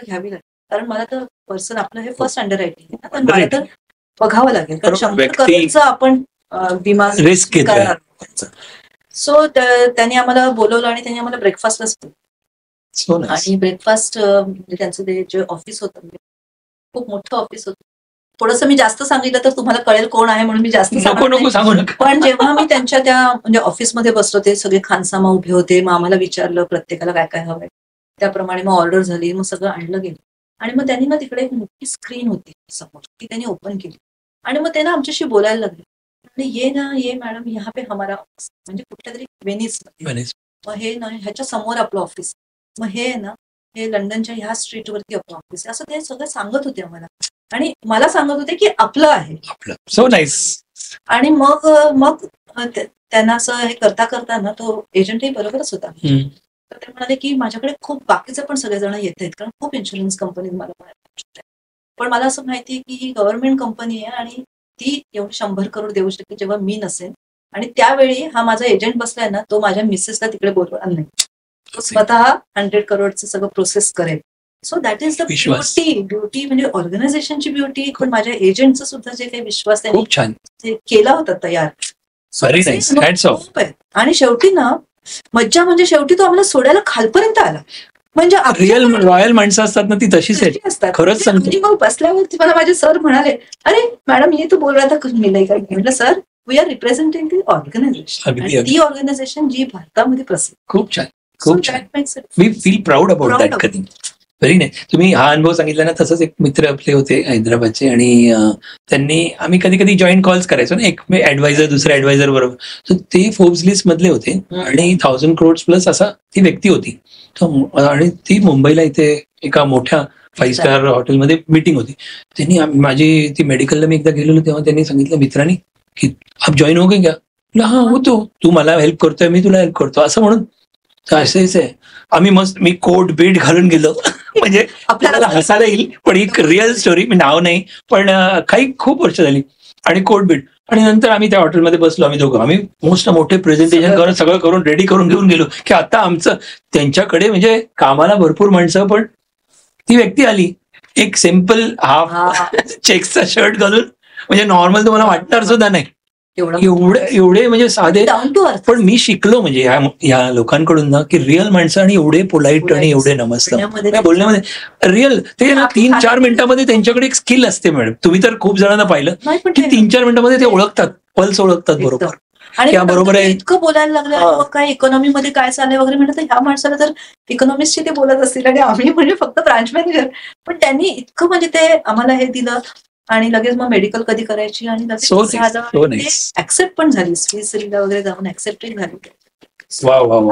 घ्यावी लागेल, कारण मला तर पर्सन आपलं हे फर्स्ट अंडर रायटिंग आहे, तर मला तर बघावं लागेल, कारण 100 करोडचा आपण विमा रिस्क घेतोय. सो त्यांनी आम्हाला बोलवलं आणि त्यांनी आम्हाला ब्रेकफास्टलाच बोलवलं. आणि ब्रेकफास्ट म्हणजे त्यांचं ते जे ऑफिस होतं, म्हणजे खूप मोठं ऑफिस होतं. थोडंसं मी जास्त सांगितलं तर तुम्हाला कळेल कोण आहे, म्हणून मी जास्त सांगू नका. पण जेव्हा मी त्यांच्या त्या म्हणजे ऑफिसमध्ये बसलो, ते सगळे खानसामा उभे होते. मग आम्हाला विचारलं प्रत्येकाला काय काय हवंय, त्याप्रमाणे मग ऑर्डर झाली, मग सगळं आणलं गेलं. आणि मग त्यांनी ना तिकडे एक मोठी स्क्रीन होती समोर, ती त्यांनी ओपन केली आणि मग ते ना आमच्याशी बोलायला लागले. आणि ये मॅडम, यहाँ पे हमारा ऑफिस, म्हणजे कुठल्या तरी वेनिस, मग हे ना ह्याच्या समोर आपलं ऑफिस, मग हे ना हे लंडनच्या ह्या स्ट्रीटवरती आपलं ऑफिस आहे, असं ते सगळं सांगत होते आम्हाला. आणि मला सांगत होते की आपलं आहे. So nice. आणि मग मग त्यांना असं हे करता करताना तो एजंटही बरोबरच होता. तर ते म्हणाले की माझ्याकडे खूप बाकीचे पण सगळेजण येत आहेत, कारण खूप इन्शुरन्स कंपनी मला, पण मला असं माहिती आहे की ही गव्हर्नमेंट कंपनी आहे आणि ती एवढी 100 करोड देऊ शकते जेव्हा मी नसेन. आणि त्यावेळी हा माझा एजंट बसलाय ना, तो माझ्या मिसेसला तिकडे बोलवणार नाही, तो स्वतः 100 करोडचं सगळं प्रोसेस करेल. So that is the beauty म्हणजे ऑर्गनायझेशनची ब्युटी, पण माझ्या एजंटचा सुद्धा जे काही विश्वास त्यांनी केला होता तयार. आणि शेवटी ना मज्जा म्हणजे शेवटी तो आम्हाला सोडायला खालपर्यंत आला. म्हणजे रिअल रॉयल माणसं असतात ना, ती तशीच असतात. खरंच सांगतो. मग बसल्यावरती मला माझे सर म्हणाले, अरे मॅडम ये तो बोल रहा था कुछ मिलेगा काय. म्हटलं sir, we are representing the organisation, ती ऑर्गनायझेशन जी भारतामध्ये प्रसिद्ध. खूप छान, खूप छान. We feel proud about that. कधी व्हेरी नाही. तुम्ही हा अनुभव सांगितला ना, तसंच एक मित्र आपले होते हैदराबादचे, आणि त्यांनी आम्ही कधी कधी जॉईंट कॉल्स करायचो ना, एक ऍडवायझर दुसऱ्या ऍडवायझर बरोबर. तर ते फोर्ब्स लिस्ट मधले होते आणि 1000 करोड प्लस असा ती व्यक्ती होती. आणि ती मुंबईला इथे एका मोठ्या 5 स्टार हॉटेलमध्ये मीटिंग होती. त्यांनी माझी ती मेडिकलला मी एकदा गेलेलो, तेव्हा त्यांनी सांगितलं मित्रांनी की आप जॉईन हो गए क्या. हा होतो, तू मला हेल्प करतोय, मी तुला हेल्प करतो, असं म्हणून असेच आहे आम्ही. मस्त मी कोट बीट घालून गेलो. म्हणजे आपल्याला हसायला येईल, पण एक रिअल स्टोरी, मी नाव नाही, पण काही खूप वर्ष झाली. आणि कोट बीट, आणि नंतर आम्ही त्या हॉटेलमध्ये बसलो, आम्ही दोघं. आम्ही मोस्ट मोठे प्रेझेंटेशन करून सगळं करून रेडी करून घेऊन गेलो की आता आमचं त्यांच्याकडे म्हणजे कामाला भरपूर माणसं, पण ती व्यक्ती आली एक सिम्पल हाफ चेक्सचा शर्ट घालून, म्हणजे नॉर्मल तुम्हाला वाटणार सुद्धा नाही, एवढे म्हणजे साधे. पण मी शिकलो म्हणजे ह्या लोकांकडून ना, की रिअल माणसं आणि एवढे पोलाईट आणि एवढे नमस्कार बोलण्यामध्ये रिअल. ते ना 3-4 मिनिटांमध्ये त्यांच्याकडे एक स्किल असते मॅडम. तुम्ही तर खूप जणांना पाहिलं की 3-4 मिनिटांमध्ये ते ओळखतात, पल्स ओळखतात बरोबर. आणि बरोबर आहे, इतकं बोलायला लागलं काय इकॉनॉमीमध्ये काय चाललंय वगैरे. म्हणतात ह्या माणसाला तर इकॉनॉमिक्सची ते बोलत असतील आणि आम्ही म्हणजे फक्त ब्रांच मॅनेजर. पण त्यांनी इतकं म्हणजे ते आम्हाला हे दिलं, आणि लगेच मग मेडिकल कधी करायची, आणि लगेच ऍक्सेप्ट पण झाली, स्विसला वगैरे जाऊन ऍक्सेप्टही झाली.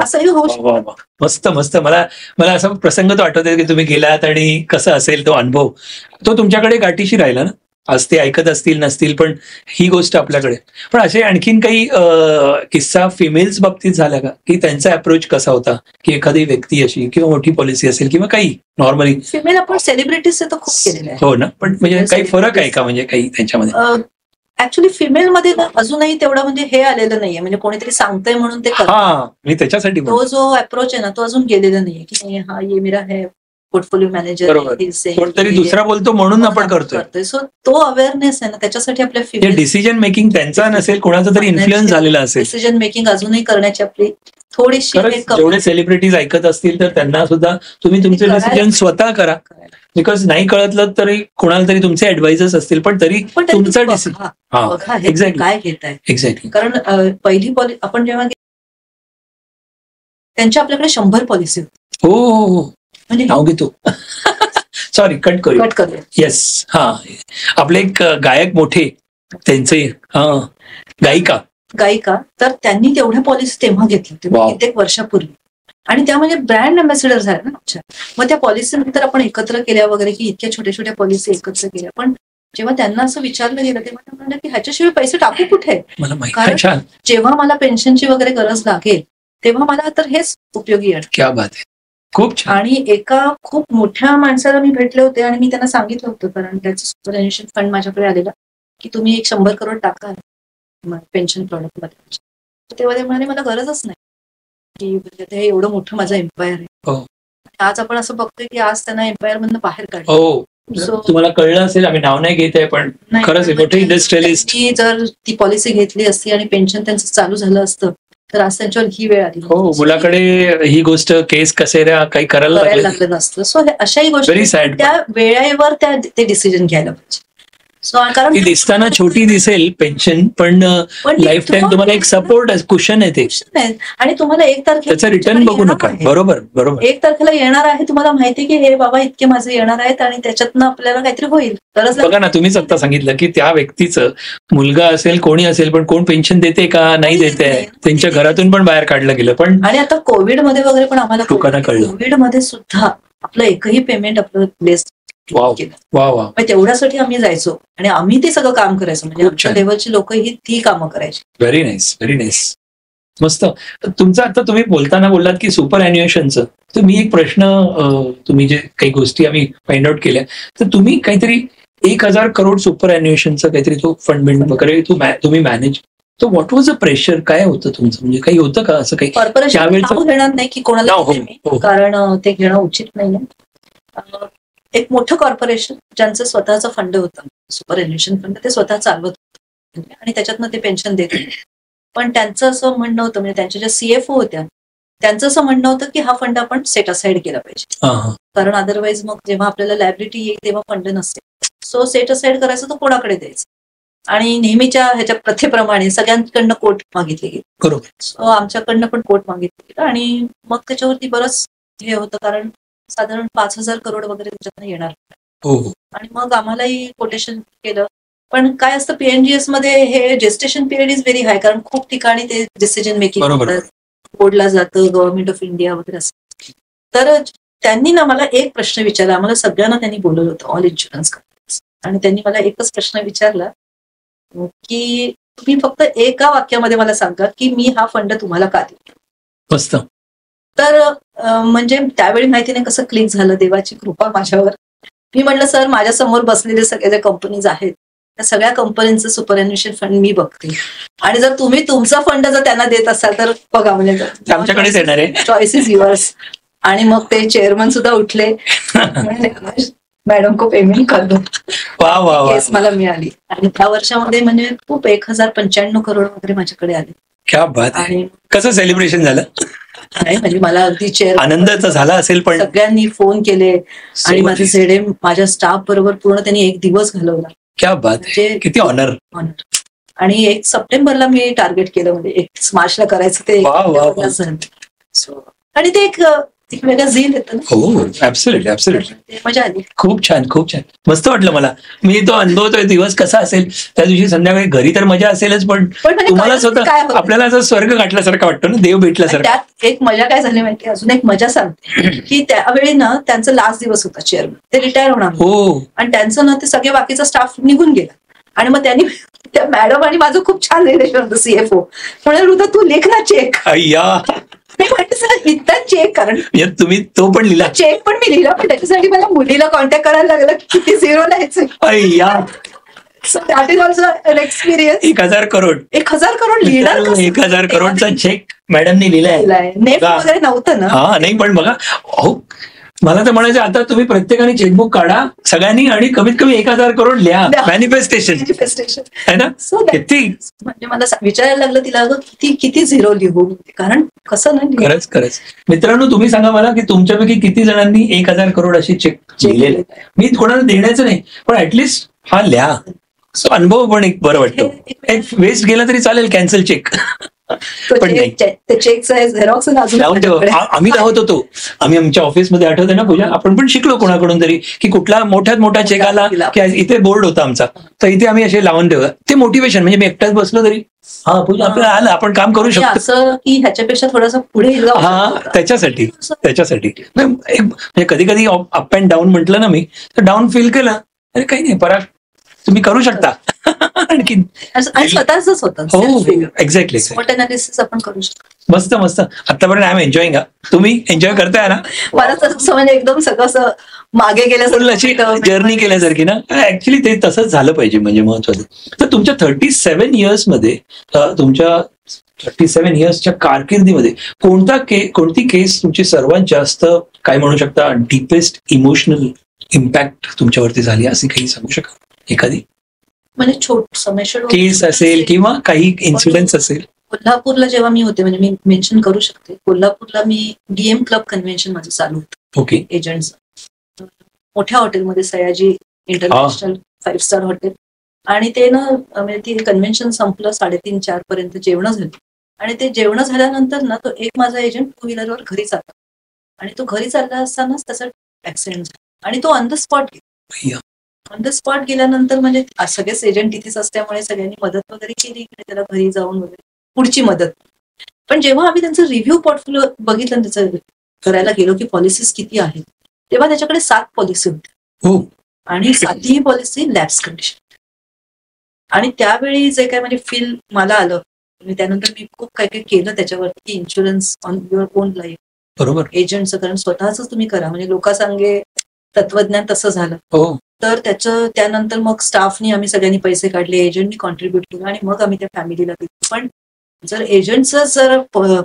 असंही होऊ शकतं. मस्त मस्त. मला असा प्रसंग तो आठवतोय की तुम्ही गेलात आणि कसं असेल तो अनुभव, तो तुमच्याकडे गाठीशी राहिला ना. आज ते ऐकत असतील नसतील, पण ही गोष्ट आपल्याकडे. पण असे आणखीन काही किस्सा फिमेल्स बाबतीत झाला का, की त्यांचा अप्रोच कसा होता, की एखादी व्यक्ती अशी किंवा मोठी पॉलिसी असेल किंवा काही नॉर्मली फिमेल आपण सेलिब्रिटीज तर खूप केलेले आहे. हो ना, पण म्हणजे काही फरक आहे का, म्हणजे काही त्यांच्यामध्ये? ऍक्च्युली फिमेलमध्ये अजूनही तेवढं म्हणजे हे आलेलं नाहीये, म्हणजे कोणीतरी सांगतंय म्हणून ते मी त्याच्यासाठी तो जो अप्रोच आहे ना, तो अजून गेलेला नाहीये की हा ये मेरा है पोर्टफोलिओ मॅनेजर, कोणतरी दुसरा बोलतो म्हणून आपण करतोय. सो तो अवेअरनेस आहे ना, त्याच्यासाठी आपल्या फिमेल डिसिजन मेकिंग त्यांचा नसेल, कोणाचा तरी इन्फ्लुएन्स झालेला असेल. डिसिजन मेकिंग अजूनही करण्याची आपली थोडीशी. जेवढे सेलिब्रिटीज ऐकत असतील तर त्यांना सुद्धा तुम्ही तुमचे डिसिजन स्वतः करा, बिकॉज नाही कळतलं तरी कोणाला तरी तुमचे ऍडवायझर्स असतील, पण तरी तुमचा डिसिजन एक्झॅक्टली काय घेताय. एक्झॅक्टली. कारण पहिली पॉलिसी आपण जेव्हा त्यांच्या आपल्याकडे 100 पॉलिसी होती. हो, म्हणजे नाव घेतो सॉरी, कट करू. येस, आपले एक गायक मोठे, त्यांचे गायिका, तर त्यांनी तेवढ्या पॉलिसी तेव्हा घेतल्या कित्येक वर्षापूर्वी, आणि त्या म्हणजे ब्रँड अँबॅसेडर झाल्या ना. मग त्या पॉलिसी नंतर आपण एकत्र केल्या वगैरे, की इतक्या छोट्या छोट्या पॉलिसी एकत्र केल्या. पण जेव्हा त्यांना असं विचारलं गेलं तेव्हा ते म्हणाले की ह्याच्याशिवाय पैसे टाकू कुठे, कारण जेव्हा मला पेन्शनची वगैरे गरज लागेल तेव्हा मला तर हेच उपयोगी आहे. क्या बात आहे, खूप छान. आणि एका खूप मोठ्या माणसाला मी भेटले होते आणि मी त्यांना सांगितलं होतं, कारण त्याचं सुपरएन्युएशन फंड माझ्याकडे आलेला, की तुम्ही एक 100 करोड टाका पेन्शन प्रॉडक्ट मध्ये. तेव्हा ते म्हणाले मला गरजच नाही, की हे एवढं मोठं माझं एम्पायर आहे. आज आपण असं बघतोय की आज त्यांना एम्पायर मधनं बाहेर काढलं. हो, तुम्हाला कळलं असेल, आम्ही नाव नाही घेत आहे, पण खरंच मोठे इंडस्ट्रियलिस्ट. जर ती पॉलिसी घेतली असती आणि पेन्शन त्यांचं चालू झालं असतं तर आज त्यांच्यावर ही वेळ आली. हो, मुलाकडे ही गोष्ट केस कसेऱ्या काही करायला लागलं नसतं. सो अशाही गोष्टी त्या वेळेवर ते डिसिजन घ्यायला पाहिजे. कारण ती दिसताना छोटी दिसेल पेन्शन, पण लाईफ टाइम तुम्हाला एक सपोर्ट कुशन आहे ते, आणि तुम्हाला 1 तारखेला त्याचं रिटर्न बघू नका. बरोबर बरोबर. 1 तारखेला येणार आहे, तुम्हाला माहिती की हे बाबा इतके माझे येणार आहेत आणि त्याच्यातनं आपल्याला काहीतरी होईल. बघा ना, तुम्हीच आता सांगितलं की त्या व्यक्तीचं मुलगा असेल, कोणी असेल, पण कोण पेन्शन देते का नाही देते, त्यांच्या घरातून पण बाहेर काढलं गेलं. पण आणि आता कोविडमध्ये वगैरे पण आम्हाला लोकांना कळलं, कोविडमध्ये सुद्धा आपलं एकही पेमेंट आपलं लेस तेवढ्यासाठी आम्ही जायचो आणि आम्ही ते सगळं काम करायचो. म्हणजे आमच्या लेवलची लोक ही ती कामं करायची. व्हेरी नाईस, व्हेरी नाईस, मस्त. तुमचं आता तुम्ही बोलताना बोललात की सुपर अॅन्युएशनचं, तर मी एक प्रश्न, तुम्ही जे काही गोष्टी आम्ही फाइंड आउट केल्या, तर तुम्ही काहीतरी 1,000 करोड सुपर अॅन्युएशनचं काहीतरी तो फंड वगैरे तुम्ही मॅनेज, तर व्हॉट वॉज अ प्रेशर, काय होतं तुमचं, म्हणजे काही होतं का असं काही? कॉर्पोरेशन घेणार नाही की कोणाला, कारण ते घेणं उचित नाहीये. एक मोठं कॉर्पोरेशन ज्यांचं स्वतःचं फंड होतं, सुपर एन्युएशन फंड, ते स्वतः चालवत होते आणि त्याच्यातनं ते पेन्शन देत होते. पण त्यांचं असं म्हणणं होतं, म्हणजे त्यांच्या ज्या CFO होत्या त्यांचं असं म्हणणं होतं की हा फंड आपण सेट असाइड केला पाहिजे, कारण अदरवाईज मग जेव्हा आपल्याला लायबिलिटी येईल तेव्हा फंड नसते. सो सेट असाइड करायचं, तो कोणाकडे द्यायचं. आणि नेहमीच्या ह्याच्या प्रथेप्रमाणे सगळ्यांकडनं कोट मागितले गेले. बरोबर. सो आमच्याकडनं पण कोट मागितले गेलं आणि मग त्याच्यावरती बरंच हे होतं, कारण साधारण 5,000 करोड वगैरे त्याच्यातनं येणार. आणि मग आम्हालाही कोटेशन केलं. पण काय असतं, PNGS मध्ये हे gestation period is very high, कारण खूप ठिकाणी ते डिसिजन मेकिंग बोर्डला जातं, गव्हर्नमेंट ऑफ इंडिया वगैरे असं. तर त्यांनी ना मला एक प्रश्न विचारला, आम्हाला सगळ्यांना त्यांनी बोलवलं होतं, ऑल इन्शुरन्स कंपनीज, आणि त्यांनी मला एकच प्रश्न विचारला की तुम्ही फक्त एका वाक्यामध्ये मला सांगा की मी हा फंड तुम्हाला का देतो. मस्त. तर म्हणजे त्यावेळी माहिती नाही कसं क्लिक झालं, देवाची कृपा माझ्यावर. मी म्हटलं, सर माझ्या समोर बसलेले सगळे ज्या कंपनीज आहेत त्या सगळ्या कंपनीचं सुपर एन्युएशन फंड मी बघते, आणि जर तुम्ही तुमचा फंड जर त्यांना देत असाल तर बघा, म्हणजे आमच्याकडेच येणार आहे, चॉईस इज युअर्स. आणि मग ते चेअरमन सुद्धा उठले, मॅडम को पेमेंट कर दो. केस मला मिळाली आणि त्या वर्षामध्ये म्हणजे खूप 1,095 करोड वगैरे माझ्याकडे आले. क्या बात आहे. आणि कसं सेलिब्रेशन झालं? नाही म्हणजे मला अगदी चेअर आनंदाचा झाला असेल, पण सगळ्यांनी फोन केले आणि माझे ZM माझ्या स्टाफ बरोबर पूर्ण त्यांनी 1 दिवस घालवला. क्या बात, म्हणजे किती ऑनर. आणि 1 सप्टेंबरला मी टार्गेट केलं, म्हणजे 1 मार्चला करायचं ते. आणि ते एक वेगळा झील येतं. हो, ऍब्सोल्युटली ऍब्सोल्युटली. मजा आली. खूप छान, खूप छान, मस्त वाटलं मला. मी तो अनुभवतोय दिवस कसा असेल त्या दिवशी संध्याकाळी. घरी तर मजा असेलच, पण तुम्हाला स्वतः आपल्याला असं स्वर्ग गाठल्यासारखं वाटतं ना, देव भेटल्यासारखं. त्यात एक मजा काय झाली माहिती, अजून एक मजा सांगते की त्यावेळी ना त्यांचा लास्ट दिवस होता, चेअरमन ते रिटायर होणार. हो. आणि त्यांचं ना ते सगळे बाकीचा स्टाफ निघून गेला आणि मग त्यांनी त्या मॅडम आणि माझं खूप छान रिलेशन होतं. CFO म्हणाल, तू लेख ना चेक. मी म्हणते सर इतका चेक, कारण तुम्ही तो पण लिहिला, चेक पण मी लिहिला, पण त्याच्यासाठी मला मुलीला कॉन्टॅक्ट करायला लागला किती झिरो लिहायचं. So that is also an experience. 1,000 crore 1,000 crore लिहिणार, 1,000 करोडचा चेक मॅडमनी लिहिलाय. नेफ्ट वगैरे नव्हतं ना. हा नाही, पण बघा, हो मला तर म्हणायचं आता तुम्ही प्रत्येकाने चेकबुक काढा सगळ्यांनी आणि कमीत कमी 1,000 करोड लिहा. मॅनिफेस्टेशन आहे ना. किती म्हणजे मला विचारायला लागलं तिला, किती झिरो लिहू, कारण कसं नाही. खरंच मित्रांनो, तुम्ही सांगा मला की तुमच्यापैकी किती जणांनी 1,000 करोड अशी चेक लिहिलेले. मी कोणाला देण्याचं नाही, पण ऍटलिस्ट हा लिहा. सो अनुभव पण एक बरं वाटतं. एक वेस्ट गेला तरी चालेल, कॅन्सल चेक. पण नाही, आम्ही लावत होतो. आम्ही आमच्या ऑफिसमध्ये, आठवते ना पूजा, आपण पण शिकलो कोणाकडून तरी की कुठला मोठ्यात मोठा चेक आला की इथे बोर्ड होता आमचा, तर इथे आम्ही असे लावून ठेवलं. ते मोटिवेशन, म्हणजे मी एकटाच बसलो तरी हा पूजा आपल्याला आलं, आपण काम करू शकतो. असं की ह्याच्यापेक्षा थोडंसं पुढे. हा, त्याच्यासाठी म्हणजे कधी कधी अप अँड डाऊन म्हटलं ना मी, तर डाऊन फील केलं, अरे काही नाही, पराग तुम्ही करू शकता. आणखी स्वतःच होतं. हो, एक्झॅक्टली. आपण करू शकतो. मस्त मस्त. आतापर्यंत आय एम एन्जॉईंग. तुम्ही एन्जॉय करताय ना? मला तसं म्हणजे एकदम सगळं मागे गेल्यासारखी जर्नी केल्यासारखी ना. ऍक्च्युली ते तसंच झालं पाहिजे, म्हणजे महत्वाचं. तर तुमच्या 37 इयर्समध्ये, तुमच्या 37 इयर्सच्या कारकिर्दीमध्ये कोणती केस तुमची सर्वात जास्त काय म्हणू शकता डीपेस्ट इमोशनल इम्पॅक्ट तुमच्यावरती झाली असे काही सांगू शकाल एखादी म्हणजे छोट केस असेल किंवा काही इन्सिडेंट्स असेल? कोल्हापूरला जेव्हा मी होते, म्हणजे मी मेन्शन करू शकते, कोल्हापूरला मी डीएम क्लब कन्व्हेन्शन माझं चालू होतं. ओके. एजंट्स मोठ्या हॉटेलमध्ये, सयाजी इंटरनॅशनल 5 स्टार हॉटेल. आणि ते ना म्हणजे ती कन्व्हेन्शन संपलं 3:30-4 पर्यंत जेवण झाली. आणि ते जेवण झाल्यानंतर ना तो एक माझा एजंट 2 व्हीलरवर घरी चालला आणि तो घरी चालला असतानाच त्याचा ऍक्सिडेंट झाला आणि तो ऑन द स्पॉट गेला. ऑन द स्पॉट गेल्यानंतर म्हणजे सगळेच एजंट तिथेच असल्यामुळे सगळ्यांनी मदत वगैरे केली, त्याला घरी जाऊन वगैरे पुढची मदत. पण जेव्हा आम्ही त्यांचं रिव्ह्यू पोर्टफोलिओ बघितलं, त्याचं करायला गेलो की पॉलिसीज किती आहेत, तेव्हा त्याच्याकडे 7 पॉलिसी होत्या आणि 7ही पॉलिसी लॅप्स कंडिशन. आणि त्यावेळी जे काय म्हणजे फील मला आलं, त्यानंतर मी खूप काय काय केलं त्याच्यावरती, insurance on your on life. बरोबर. एजंटचं, कारण स्वतःच तुम्ही करा, म्हणजे लोकांसांगे तत्वज्ञान तसं झालं. तर त्यानंतर मग स्टाफनी आम्ही सगळ्यांनी पैसे काढले, एजंटनी कॉन्ट्रीब्युट केलं आणि मग आम्ही त्या फॅमिलीला दिलं. पण जर एजंटचं जर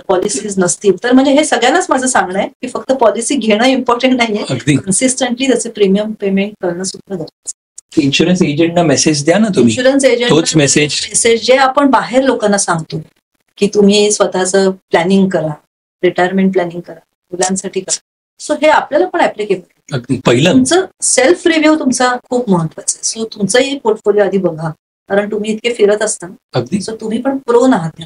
पॉलिसीज नसतील तर म्हणजे हे सगळ्यांनाच माझं सांगणं आहे की फक्त पॉलिसी घेणं इम्पॉर्टंट नाहीये, कन्सिस्टंटली त्याचे प्रीमियम पेमेंट करणं सुद्धा गरजेचं. इन्शुरन्स एजंटना मेसेज द्या ना तुम्ही. इन्शुरन्स एजंट मेसेज जे आपण बाहेर लोकांना सांगतो की तुम्ही स्वतःचं प्लॅनिंग करा, रिटायरमेंट प्लॅनिंग करा, मुलांसाठी करा, सो हे आपल्याला पण ऍप्लिकेबल. अगदी पहिलं तुमचं सेल्फ रिव्ह्यू तुमचा खूप महत्वाचा आहे. सो तुमचाही पोर्टफोलिओ आधी बघा, कारण तुम्ही इतके फिरत असता, सो तुम्ही पण प्रोन आहात.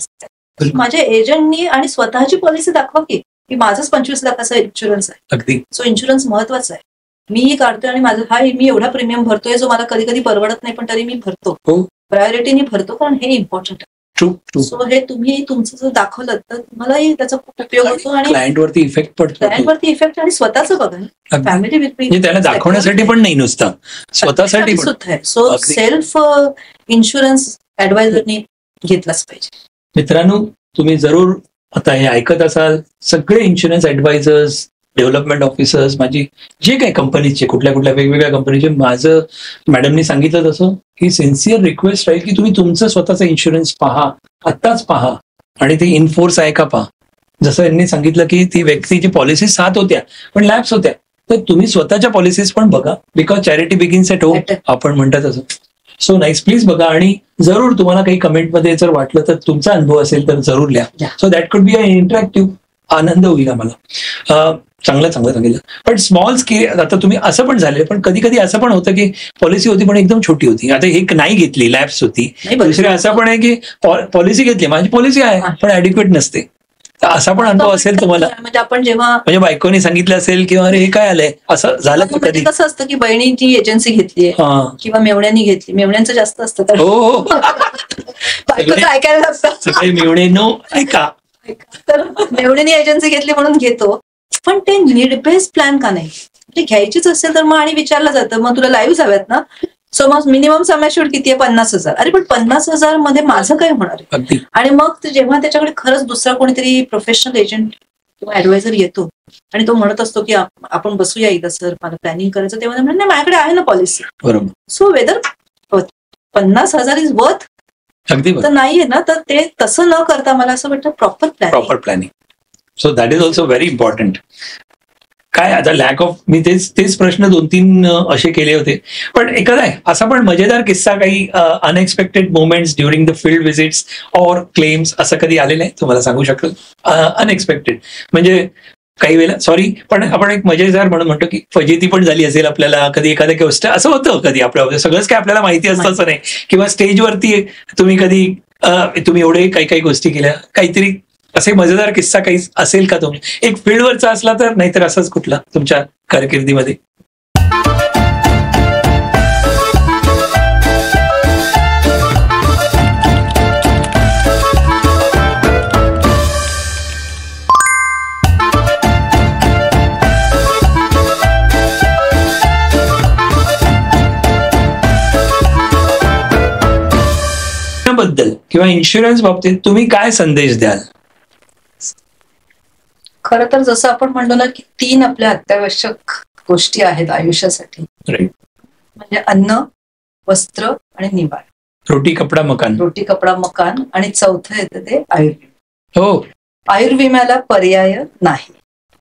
माझ्या एजंटनी आणि स्वतःची पॉलिसी दाखवा की माझंच 25 लाखाचा इन्शुरन्स आहे. अगदी. सो इन्शुरन्स महत्वाचा आहे. मीही काढतोय आणि माझं मी एवढा प्रीमियम भरतोय जो मला कधी कधी परवडत नाही, पण तरी मी भरतो, प्रायोरिटीने भरतो, कारण हे इम्पॉर्टंट आहे. सो हे तुम्ही तुमचं जर दाखवलं तर तुम्हालाही त्याचा खूप उपयोग होतो आणि क्लायंटवरती इफेक्ट पडतो. क्लायंटवरती इफेक्ट आणि स्वतःच बघा, फॅमिली विल त्याला दाखवण्यासाठी पण नाही, नुसतं स्वतःसाठी सुद्धा आहे. सो सेल्फ इन्शुरन्स ऍडवायझरनी घेतलाच पाहिजे. मित्रांनो, तुम्ही जरूर आता हे ऐकत असाल, सगळे इन्शुरन्स ऍडवायझर्स, डेव्हलपमेंट ऑफिसर्स, माझी जे काही कंपनीचे, कुठल्या कुठल्या वेगवेगळ्या कंपनीचे, माझं मॅडमनी सांगितलं तसं ही सिन्सिअर रिक्वेस्ट राहील की तुम्ही तुमचं स्वतःचा इन्शुरन्स पहा, आत्ताच पहा आणि ते इनफोर्स आहे का पहा. जसं यांनी सांगितलं की ती व्यक्तीची पॉलिसीज 7 होत्या पण लॅप्स होत्या, तर तुम्ही स्वतःच्या पॉलिसीज पण बघा, because charity begins at home आपण म्हणतात तसं. सो नाईस, प्लीज बघा आणि जरूर तुम्हाला काही कमेंटमध्ये जर वाटलं तर तुमचा अनुभव असेल तर जरूर लिहा. So that could be a interactive, आनंद होईल आम्हाला. चांगलं सांगितलं. पण स्मॉल स्केल, आता तुम्ही असं पण झाले, पण कधी कधी असं पण होतं की पॉलिसी होती पण एकदम छोटी होती, आता एक नाही घेतली, लॅप्स होती. दुसरी असं पण आहे की पॉलिसी घेतली, माझी पॉलिसी आहे पण ऍडिक्वेट नसते. तर असा पण अनुभव असेल तुम्हाला, म्हणजे आपण जेव्हा म्हणजे बायकोनी सांगितलं असेल किंवा अरे हे काय आलंय, असं झालं कधी? कसं असतं की बहिणीची एजन्सी घेतली किंवा मेवण्यांनी घेतली, मेवण्यांचं जास्त असतं तर बायकोचं ऐकायला असतं, सगळे मेवणे नो ऐका, तर मेवण्यांनी एजन्सी घेतली म्हणून घेतो. पण ते नीड बेस्ड प्लॅन का नाही, ते घ्यायचीच असेल तर मग आणि विचारलं जातं मग तुला लाईव्ह हव्यात ना, सो मग मिनिमम सम ॲश्युर्ड किती आहे, 50,000. अरे पण 50,000 मध्ये माझं काय होणार आहे? आणि मग जेव्हा त्याच्याकडे खरंच दुसरा कोणीतरी प्रोफेशनल एजंट किंवा ऍडवायझर येतो आणि तो म्हणत असतो की आपण बसूया एकदा सर, मला प्लॅनिंग करायचं, तेव्हा म्हणत नाही माझ्याकडे आहे ना पॉलिसी. बरोबर. सो वेदर 50,000 इज वर्थ तर नाहीये ना, तर ते तसं न करता मला असं वाटतं proper planning. So that is also very important. काय आता लॅक ऑफ, मी तेच प्रश्न 2-3 असे केले होते. पण एखादा आहे असा पण मजेदार किस्सा, काही unexpected moments during the field visits or claims, असं कधी आलेलं आहे तुम्हाला सांगू शकाल? अनएक्सपेक्टेड म्हणजे काही वेळेला, सॉरी पण आपण एक मजेदार म्हणून म्हणतो की फजिती पण झाली असेल आपल्याला कधी, एखाद्या गोष्ट असं होतं कधी आपल्या सगळंच काय आपल्याला माहिती असतं असं नाही, किंवा स्टेजवरती तुम्ही कधी तुम्ही एवढे काही गोष्टी केल्या, काहीतरी असे मजेदार किस्सा काही असेल का तुम्ही? एक फील्डवरचा असला तर, नाहीतर असंच कुठला तुमच्या कारकिर्दीमध्ये? बद्दल किंवा इन्शुरन्स बाबतीत तुम्ही काय संदेश द्याल? खरं तर जसं आपण म्हणलो ना की 3 आपल्या अत्यावश्यक गोष्टी आहेत आयुष्यासाठी, म्हणजे अन्न, वस्त्र आणि निवारा. रोटी कपडा मकान. आणि चौथं येतं ते आयुर्विमा. हो, आयुर्विम्याला पर्याय नाही.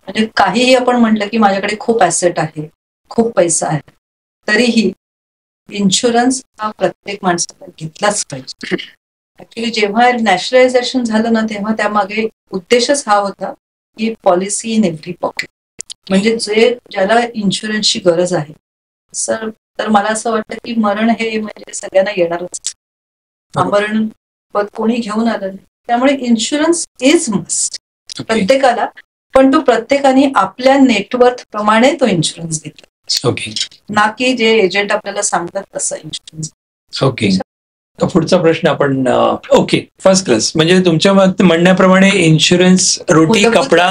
म्हणजे काहीही आपण म्हटलं की माझ्याकडे खूप ऍसेट आहे, खूप पैसा आहे, तरीही इन्शुरन्स हा प्रत्येक माणसाला घेतलाच पाहिजे. ऍक्च्युली जेव्हा नॅशनलायझेशन झालं ना, तेव्हा त्यामागे उद्देशच हा होता की पॉलिसी इन एव्हरी पॉकेट. म्हणजे ज्याला इन्शुरन्सची गरज आहे सर, तर मला असं वाटतं की मरण हे म्हणजे सगळ्यांना येणारच, मरण पद कोणी घेऊन आलं नाही. त्यामुळे इन्शुरन्स इज मस्ट प्रत्येकाला, पण तो प्रत्येकाने आपल्या नेटवर्थ प्रमाणे तो इन्शुरन्स घेतला, ना की जे एजंट आपल्याला सांगतात तसं इन्शुरन्स. ओके. पुढचा प्रश्न आपण फर्स्ट क्लास. म्हणजे तुमच्या म्हणण्याप्रमाणे इन्शुरन्स रोटी कपडा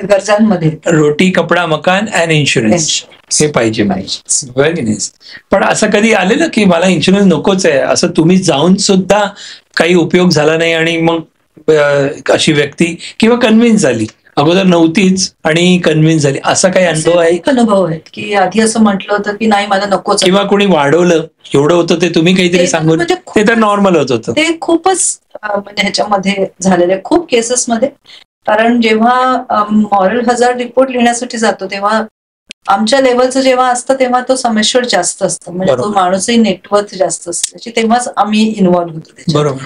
गरजांमध्ये, रोटी कपडा मकान अँड इन्शुरन्स हे पाहिजे. Very nice. पण असं कधी आलेलं की मला इन्शुरन्स नकोच आहे, असं तुम्ही जाऊन सुद्धा काही उपयोग झाला नाही आणि मग अशी व्यक्ती किंवा कन्व्हिन्स झाली, अगोदर नव्हतीच आणि कन्व्हिन्स झाली, असा काही अनुभव आहे? अनुभव आहे की आधी असं म्हटलं होतं की नाही मला नकोच, किंवा कोणी वाढवलं एवढं होतं ते तुम्ही काहीतरी सांगून ते तर नॉर्मल होत होतं. ते खूपच म्हणजे ह्याच्यामध्ये झालेले खूप केसेसमध्ये. कारण जेव्हा मॉरल हजार्ड रिपोर्ट लिहिण्यासाठी जातो तेव्हा आमच्या लेवलचं जेव्हा असतं तेव्हा तो समेश्वर जास्त असतं, म्हणजे तो माणूसही नेटवर्थ जास्त असतं, तेव्हाच आम्ही इन्व्हॉल्व्ह होतो. बरोबर.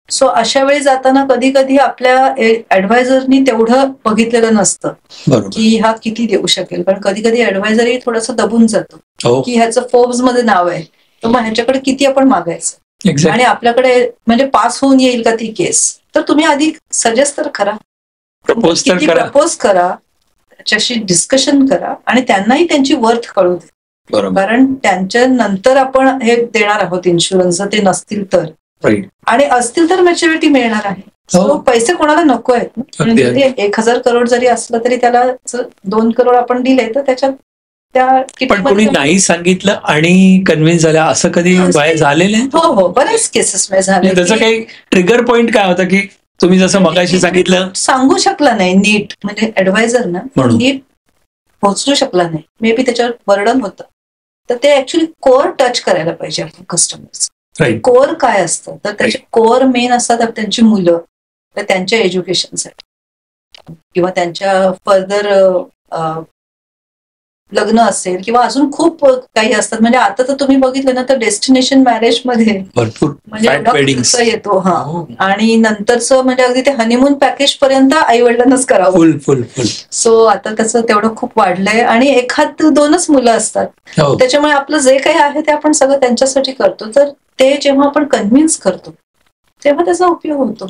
सो अशा वेळी जाताना कधी कधी आपल्या ऍडवायझरनी तेवढं बघितलेलं नसतं की हा किती देऊ शकेल, कारण कधी कधी ऍडवायझरही थोडंसं दबून जातो की ह्याचं फोर्ब्स मध्ये नाव आहे, तर मग ह्याच्याकडे किती आपण मागायचं आणि आपल्याकडे म्हणजे पास होऊन येईल का ती केस, तर तुम्ही आधी सजेस्ट तर करा, प्रपोज करा, त्याच्याशी डिस्कशन करा आणि त्यांनाही त्यांची वर्थ कळू दे, कारण त्यांच्या नंतर आपण हे देणार आहोत इन्शुरन्स, ते नसतील तर, आणि असतील तर मॅच्युरिटी मिळणार आहे. सो पैसे कोणाला नको आहेत, म्हणजे 1,000 करोड जरी असलं तरी त्याला 2 करोड आपण दिले तर त्याच्यात पण कोणी नाही सांगितलं आणि कन्व्हिन्स झालं असं कधी झालेलं आहे? हो, बरेच केसेस झाले. त्याचं काही ट्रिगर पॉइंट काय होतं की तुम्ही जसं मगाशी सांगितलं सांगू शकला नाही नीट, म्हणजे ऍडवायझर ना नीट पोहोचू शकला नाही, मे बी त्याच्यावर बर्डन होतं, तर ते ऍक्च्युली कोर टच करायला पाहिजे आपण कस्टमर्स. कोर काय असतं, तर त्याचे कोर मेन असतात त्यांची मुलं, तर त्यांच्या एज्युकेशनसाठी किंवा त्यांच्या फर्दर लग्न असेल किंवा अजून खूप काही असतात. म्हणजे आता तर तुम्ही बघितलं ना तर डेस्टिनेशन मॅरेज मध्ये भरपूर म्हणजे येतो, आणि नंतरचं म्हणजे अगदी ते हनीमून पॅकेज पर्यंत आई वडिलांनाच करावं. फुल. सो आता त्याचं तेवढं खूप वाढलंय आणि 1-2च मुलं असतात, त्याच्यामुळे आपलं जे काही आहे ते आपण सगळं त्यांच्यासाठी करतो, तर ते जेव्हा आपण कन्व्हिन्स करतो तेव्हा त्याचा उपयोग होतो.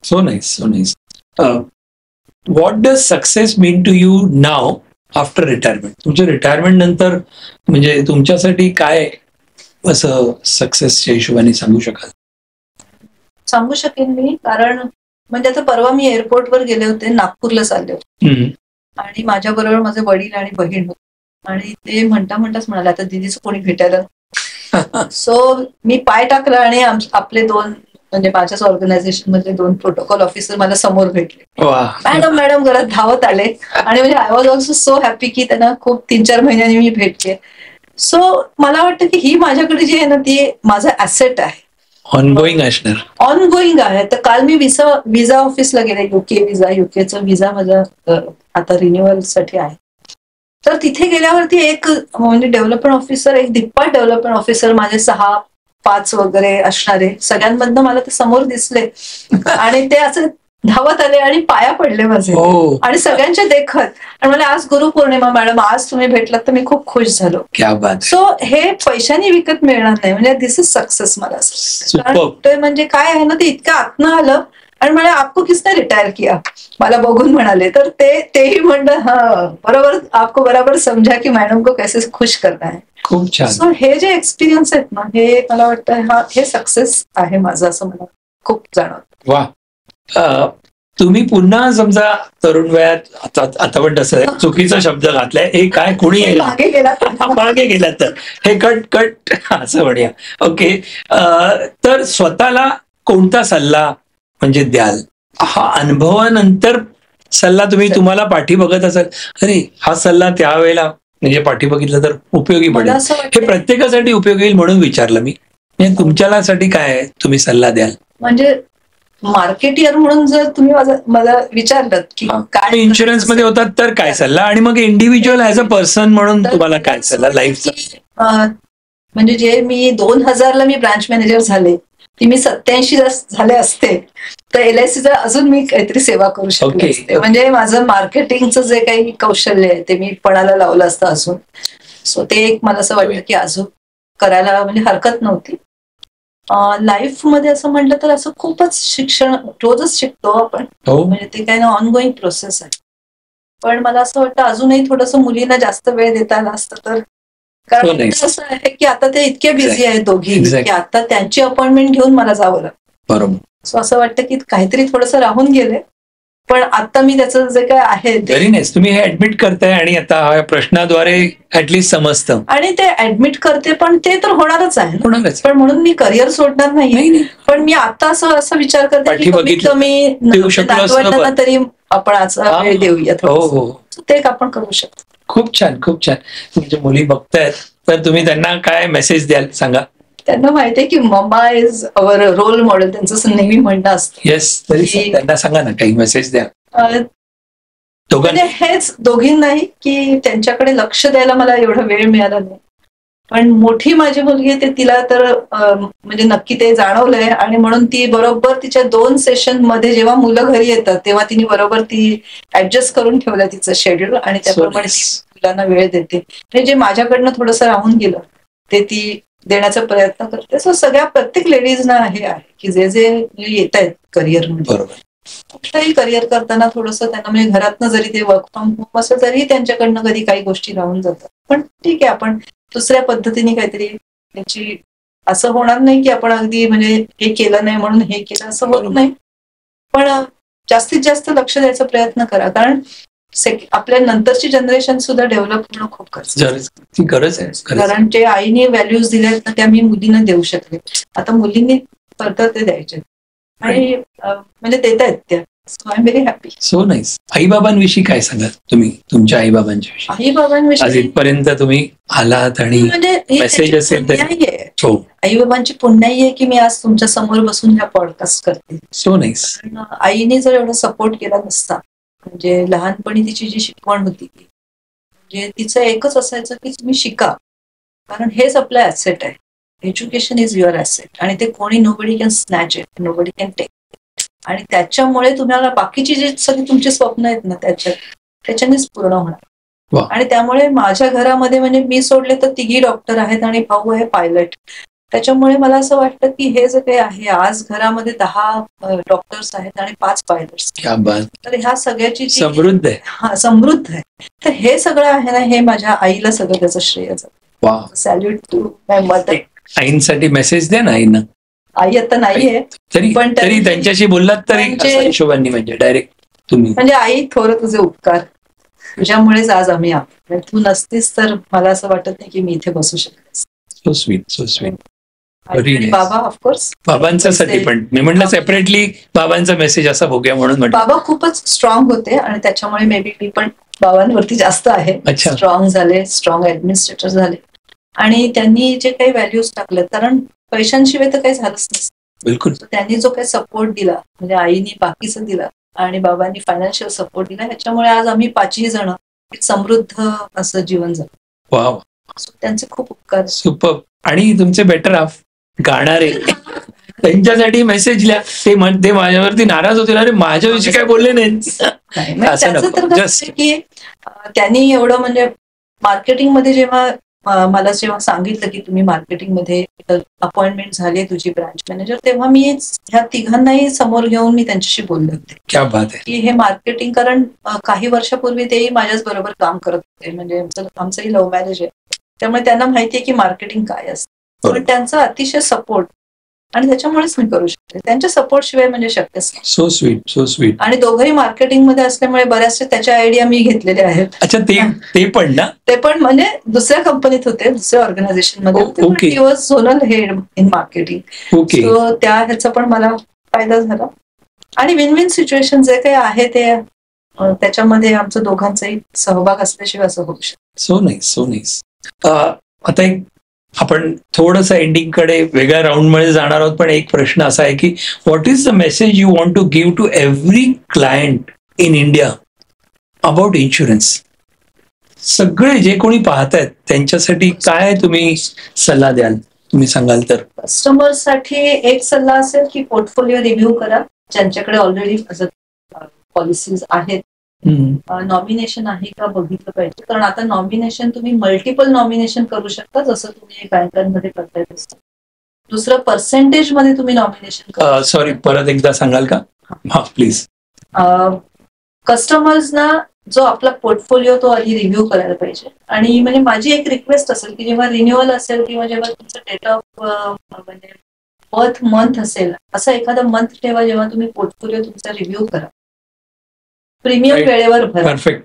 So nice. What does success mean to you now after retirement? तुमच्या रिटायरमेंट नंतर म्हणजे तुमच्यासाठी काय असं सक्सेसच्या हिशोबाने सांगू शकाल? सांगू शकेन मी, कारण म्हणजे आता परवा मी एअरपोर्टवर गेले होते, नागपूरला चालले होते आणि माझ्या बरोबर माझे वडील आणि बहीण होते आणि ते म्हणताच म्हणाले आता दिदीचं कोणी भेटायला. सो मी पाय टाकला आणि आपले 2 म्हणजे माझ्याच ऑर्गनायझेशन मधले 2 प्रोटोकॉल ऑफिसर मला समोर भेटले. मॅडम घरात धावत आले आणि म्हणजे I was also so happy की त्यांना खूप 3-4 महिन्यांनी मी भेटले. सो मला वाटतं की ही माझ्याकडे जी आहे ना ती माझा ऍसेट आहे, ऑनगोईंग आहे. तर काल मी विजा ऑफिसला गेले, युकेचा विजा माझा आता रिन्युअल साठी आहे, तर तिथे गेल्यावरती एक म्हणजे डेव्हलपमेंट ऑफिसर, एक धिप्पाड डेव्हलपमेंट ऑफिसर, माझे 6-5 वगैरे असणारे सगळ्यांमधनं मला ते समोर दिसले आणि ते असं धावत आले आणि पाया पडले माझे आणि सगळ्यांच्या देखत, आणि मला आज गुरुपौर्णिमा मॅडम, आज तुम्ही भेटलात तर मी खूप खुश झालो. सो हे पैशाने विकत मिळणार नाही, म्हणजे दिस इज सक्सेस मला. ते म्हणजे काय आहे ना, ते इतकं आतनं आलं आणि म्हणे आपको किसने रिटायर किया, मला बघून म्हणाले, तर तेही म्हणलं बरोबर, आपको बरोबर समजा की मॅडम को कैसे खुश करना है. खूप छान. सो हे जे एक्सपिरियन्स आहेत ना, हे मला वाटतं हे सक्सेस आहे माझं, असं मला खूप जाणवतं. वा. तुम्ही पुन्हा समजा तरुण वयात, आता पण तसं चुकीचा शब्द घातलाय, हे काय कोणी मागे गेला तर हे कट असं म्हणूया. ओके. तर स्वतःला कोणता सल्ला म्हणजे द्याल? हा अनुभवानंतर सल्ला तुम्हाला पाठी बघत असाल, अरे हा सल्ला त्यावेळेला म्हणजे पाठी बघितलं तर उपयोगी पडेल, हे प्रत्येकासाठी उपयोगी येईल म्हणून विचारलं मी. तुमच्यासाठी काय तुम्ही सल्ला द्याल? म्हणजे मार्केटियर म्हणून जर तुम्ही मला विचारलं की काय इन्शुरन्स मध्ये होतात तर काय सल्ला, आणि मग इंडिव्हिज्युअल ऍज अ पर्सन म्हणून तुम्हाला काय सल्ला लाईफचा? म्हणजे जे मी 2000ला मी ब्रांच मॅनेजर झाले, ती मी 87 झाले असते तर LICचा अजून मी काहीतरी सेवा करू शकले असते. म्हणजे माझं मार्केटिंगचं जे काही कौशल्य आहे ते मी पणाला लावलं असतं अजून. सो ते एक मला असं वाटतं की अजून करायला म्हणजे हरकत नव्हती. लाईफ मध्ये असं म्हटलं तर असं खूपच शिक्षण रोजच शिकतो आपण, म्हणजे ते काही ना ऑनगोईंग प्रोसेस आहे. पण मला असं वाटतं अजूनही थोडंसं मुलींना जास्त वेळ देता आला असतं तर, कारण असं आहे की आता ते इतके बिझी आहेत दोघी की आता त्यांची अपॉइंटमेंट घेऊन मला जावं लागतं. बरोबर. सो असं वाटतं की काहीतरी थोडंसं राहून गेले, पण आता मी त्याचं जे काय आहे व्हेरी नाईस. तुम्ही हे ऍडमिट करताय आणि आता हा प्रश्नाद्वारे ऍटलीस्ट समजतं. आणि ते ऍडमिट करते, पण ते तर होणारच आहे, पण म्हणून मी करिअर सोडणार नाही. पण मी आता असं विचार करते की कमीत कमी नातवंडांना तरी आपण वेळ देऊया, ते एक आपण करू शकतो. खूप छान, खूप छान. तुमच्या मुली बघतायत तर तुम्ही त्यांना काय मेसेज द्याल सांगा? त्यांना माहिती आहे की mamma is our role model, त्यांचं नेहमी म्हणणं असतं. येस, तरी त्यांना सांगा ना, काही मेसेज द्या. म्हणजे हेच दोघींनाही की त्यांच्याकडे लक्ष द्यायला मला एवढा वेळ मिळाला नाही. पण मोठी माझी मुलगी आहे, तिला तर म्हणजे नक्की ते जाणवलंय, आणि म्हणून ती बरोबर तिच्या 2 सेशन मध्ये जेव्हा मुलं घरी येतात तेव्हा तिने बरोबर ती ऍडजस्ट करून ठेवलं तिचं शेड्यूल, आणि त्याप्रमाणे मुलांना वेळ देते. म्हणजे जे माझ्याकडनं थोडंसं राहून गेलं ते ती देण्याचा प्रयत्न करते. सो सगळ्या प्रत्येक लेडीजना हे आहे की जे जे येत आहेत करिअरमध्ये, कुठलंही करिअर करताना थोडंसं त्यांना म्हणजे घरातनं जरी ते वर्क फ्रॉम होम असेल तरी त्यांच्याकडनं कधी काही गोष्टी राहून जातात. पण ठीक आहे, आपण दुसऱ्या पद्धतीने काहीतरी त्याची, असं होणार नाही की आपण अगदी म्हणजे हे केलं नाही म्हणून हे केलं असं होत नाही. पण जास्तीत जास्त लक्ष द्यायचा प्रयत्न करा, कारण आपल्या नंतरची जनरेशन सुद्धा डेव्हलप होणं खूप गरज आहे. कारण जे आईने व्हॅल्यूज दिल्यात ना त्या मी मुलींना देऊ शकले. आता मुलींनी करतात ते द्यायचे आणि म्हणजे देत आहेत त्या. So I am very happy. So nice. आईबाबांविषयी काय सांगाल तुम्ही, तुमच्या आईबाबांच्या विषयी? आईबाबांविषयी इथपर्यंत तुम्ही आलात आणि म्हणजे मेसेज असेल तर आईबाबांची पुण्याई आहे की मी आज तुमच्या समोर बसून ह्या पॉडकास्ट करते. So nice. आईने जर एवढा सपोर्ट केला नसता, म्हणजे लहानपणी तिची जी शिकवण होती म्हणजे तिचं एकच असायचं की तुम्ही शिका, कारण हेच आपलं ऍसेट आहे. एज्युकेशन इज युअर ऍसेट, आणि ते कोणी nobody can snatch it, nobody can take. आणि त्याच्यामुळे तुम्हाला बाकीची जी सगळी तुमची स्वप्न आहेत ना त्याच्यानेच पूर्ण होणार. आणि त्यामुळे माझ्या घरामध्ये म्हणजे मी सोडले तर 3 डॉक्टर आहेत आणि भाऊ आहे पायलट. त्याच्यामुळे मला असं वाटतं की हे जे काही आहे आज घरामध्ये 10 डॉक्टर्स आहेत आणि 5 पायलट्स, तर ह्या सगळ्याची समृद्ध आहे. समृद्ध आहे. तर हे सगळं आहे ना, हे माझ्या आईला सगळं त्याचं श्रेय जातं. Salute to my mother. आईंसाठी मेसेज द्या ना आईंना. आई आता नाहीये, पण तरी त्यांच्याशी बोललात तरी हिशोबांनी, म्हणजे डायरेक्ट तुम्ही. म्हणजे आई, थोर तुझे उपकार, तुझ्यामुळेच आज आम्ही आहोत. तू नसतीस तर मला असं वाटत नाही की मी इथे बसू शकते. So sweet, so sweet. बाबा ऑफकोर्स, बाबांसाठी पण मी म्हटलं सेपरेटली बाबांचा मेसेज असा बघूया म्हणून म्हटलं. बाबा खूपच स्ट्रॉंग होते आणि त्याच्यामुळे मे बी मी पण बाबांवरती जास्त आहे. स्ट्रॉंग झाले, स्ट्रॉंग ऍडमिनिस्ट्रेटर झाले, आणि त्यांनी जे काही व्हॅल्यूज टाकले, कारण पैशांशिवाय तर काही झालंच नसतं. बिलकुल. त्यांनी जो काही सपोर्ट दिला, म्हणजे आईनी बाकीचं दिला आणि बाबांनी फायनान्शियल सपोर्ट दिला, ह्याच्यामुळे आज आम्ही 5ही जण एक समृद्ध असं जीवन जगतो. वाव, त्यांचे खूप उपकार. सुपर. आणि तुमचे बेटर हाफ गाणारे, त्यांच्यासाठी मेसेज लिहा. ते माझ्यावरती नाराज होतील, अरे माझ्याविषयी काय बोलले नाही. असं नको. की त्यांनी एवढं म्हणजे मार्केटिंग मध्ये जेव्हा मला सांगितलं की तुम्ही मार्केटिंग मध्ये अपॉइंटमेंट झाली तुझी ब्रांच मॅनेजर, तेव्हा मी ह्या तिघांनाही समोर घेऊन मी त्यांच्याशी बोलले होते. क्या बात आहे. की हे मार्केटिंग, कारण काही वर्षापूर्वी तेही माझ्याच बरोबर काम करत होते, म्हणजे आमचंही लव्ह मॅरेज आहे, त्यामुळे त्यांना माहिती आहे की मार्केटिंग काय असतं. पण त्यांचा अतिशय सपोर्ट, आणि त्याच्यामुळेच मी करू शकते. त्यांच्या सपोर्ट शिवाय म्हणजे शक्यच नाही. So sweet, so sweet. आणि दोघंही मार्केटिंग मध्ये असल्यामुळे बऱ्याचशा त्याच्या आयडिया मी घेतलेल्या आहेत. अच्छा, ते पण ना? ते पण म्हणजे दुसऱ्या कंपनीत होते, दुसऱ्या ऑर्गनायझेशन मध्ये होते. He was zonal head in marketing. So त्या ह्याचा पण मला फायदा झाला, आणि विन विन सिच्युएशन जे काही आहे ते त्याच्यामध्ये आमचं दोघांचाही सहभाग असल्याशिवाय असं होऊ शकतं. So nice, so nice. आता एक आपण थोडंसं एंडिंगकडे वेगळ्या राऊंडमध्ये जाणार आहोत, पण एक प्रश्न असा आहे की what is the message you want to give to every client in India about insurance? सगळे जे कोणी पाहतायत त्यांच्यासाठी काय तुम्ही सल्ला द्याल, तुम्ही सांगाल तर? कस्टमर्ससाठी एक सल्ला असेल की पोर्टफोलिओ रिव्ह्यू करा, ज्यांच्याकडे ऑलरेडी पॉलिसीज आहेत. नॉमिनेशन आहे का बघितलं पाहिजे, कारण आता नॉमिनेशन तुम्ही मल्टिपल नॉमिनेशन करू शकता, जसं तुम्ही बँकांमध्ये करताय तसं. दुसरं पर्सेंटेज मध्ये तुम्ही नॉमिनेशन सॉरी, परत एकदा सांगाल का? हा प्लीज. कस्टमर्सना जो आपला पोर्टफोलिओ तो आधी रिव्ह्यू करायला पाहिजे. आणि म्हणजे माझी एक रिक्वेस्ट असेल की जेव्हा रिन्युअल असेल किंवा जेव्हा तुमचं डेट ऑफ म्हणजे बर्थ मंथ असेल, असं एखादा मंथ ठेवा जेव्हा तुम्ही पोर्टफोलिओ तुमचा रिव्ह्यू करा. प्रीमियम वेळेवर भरा. परफेक्ट.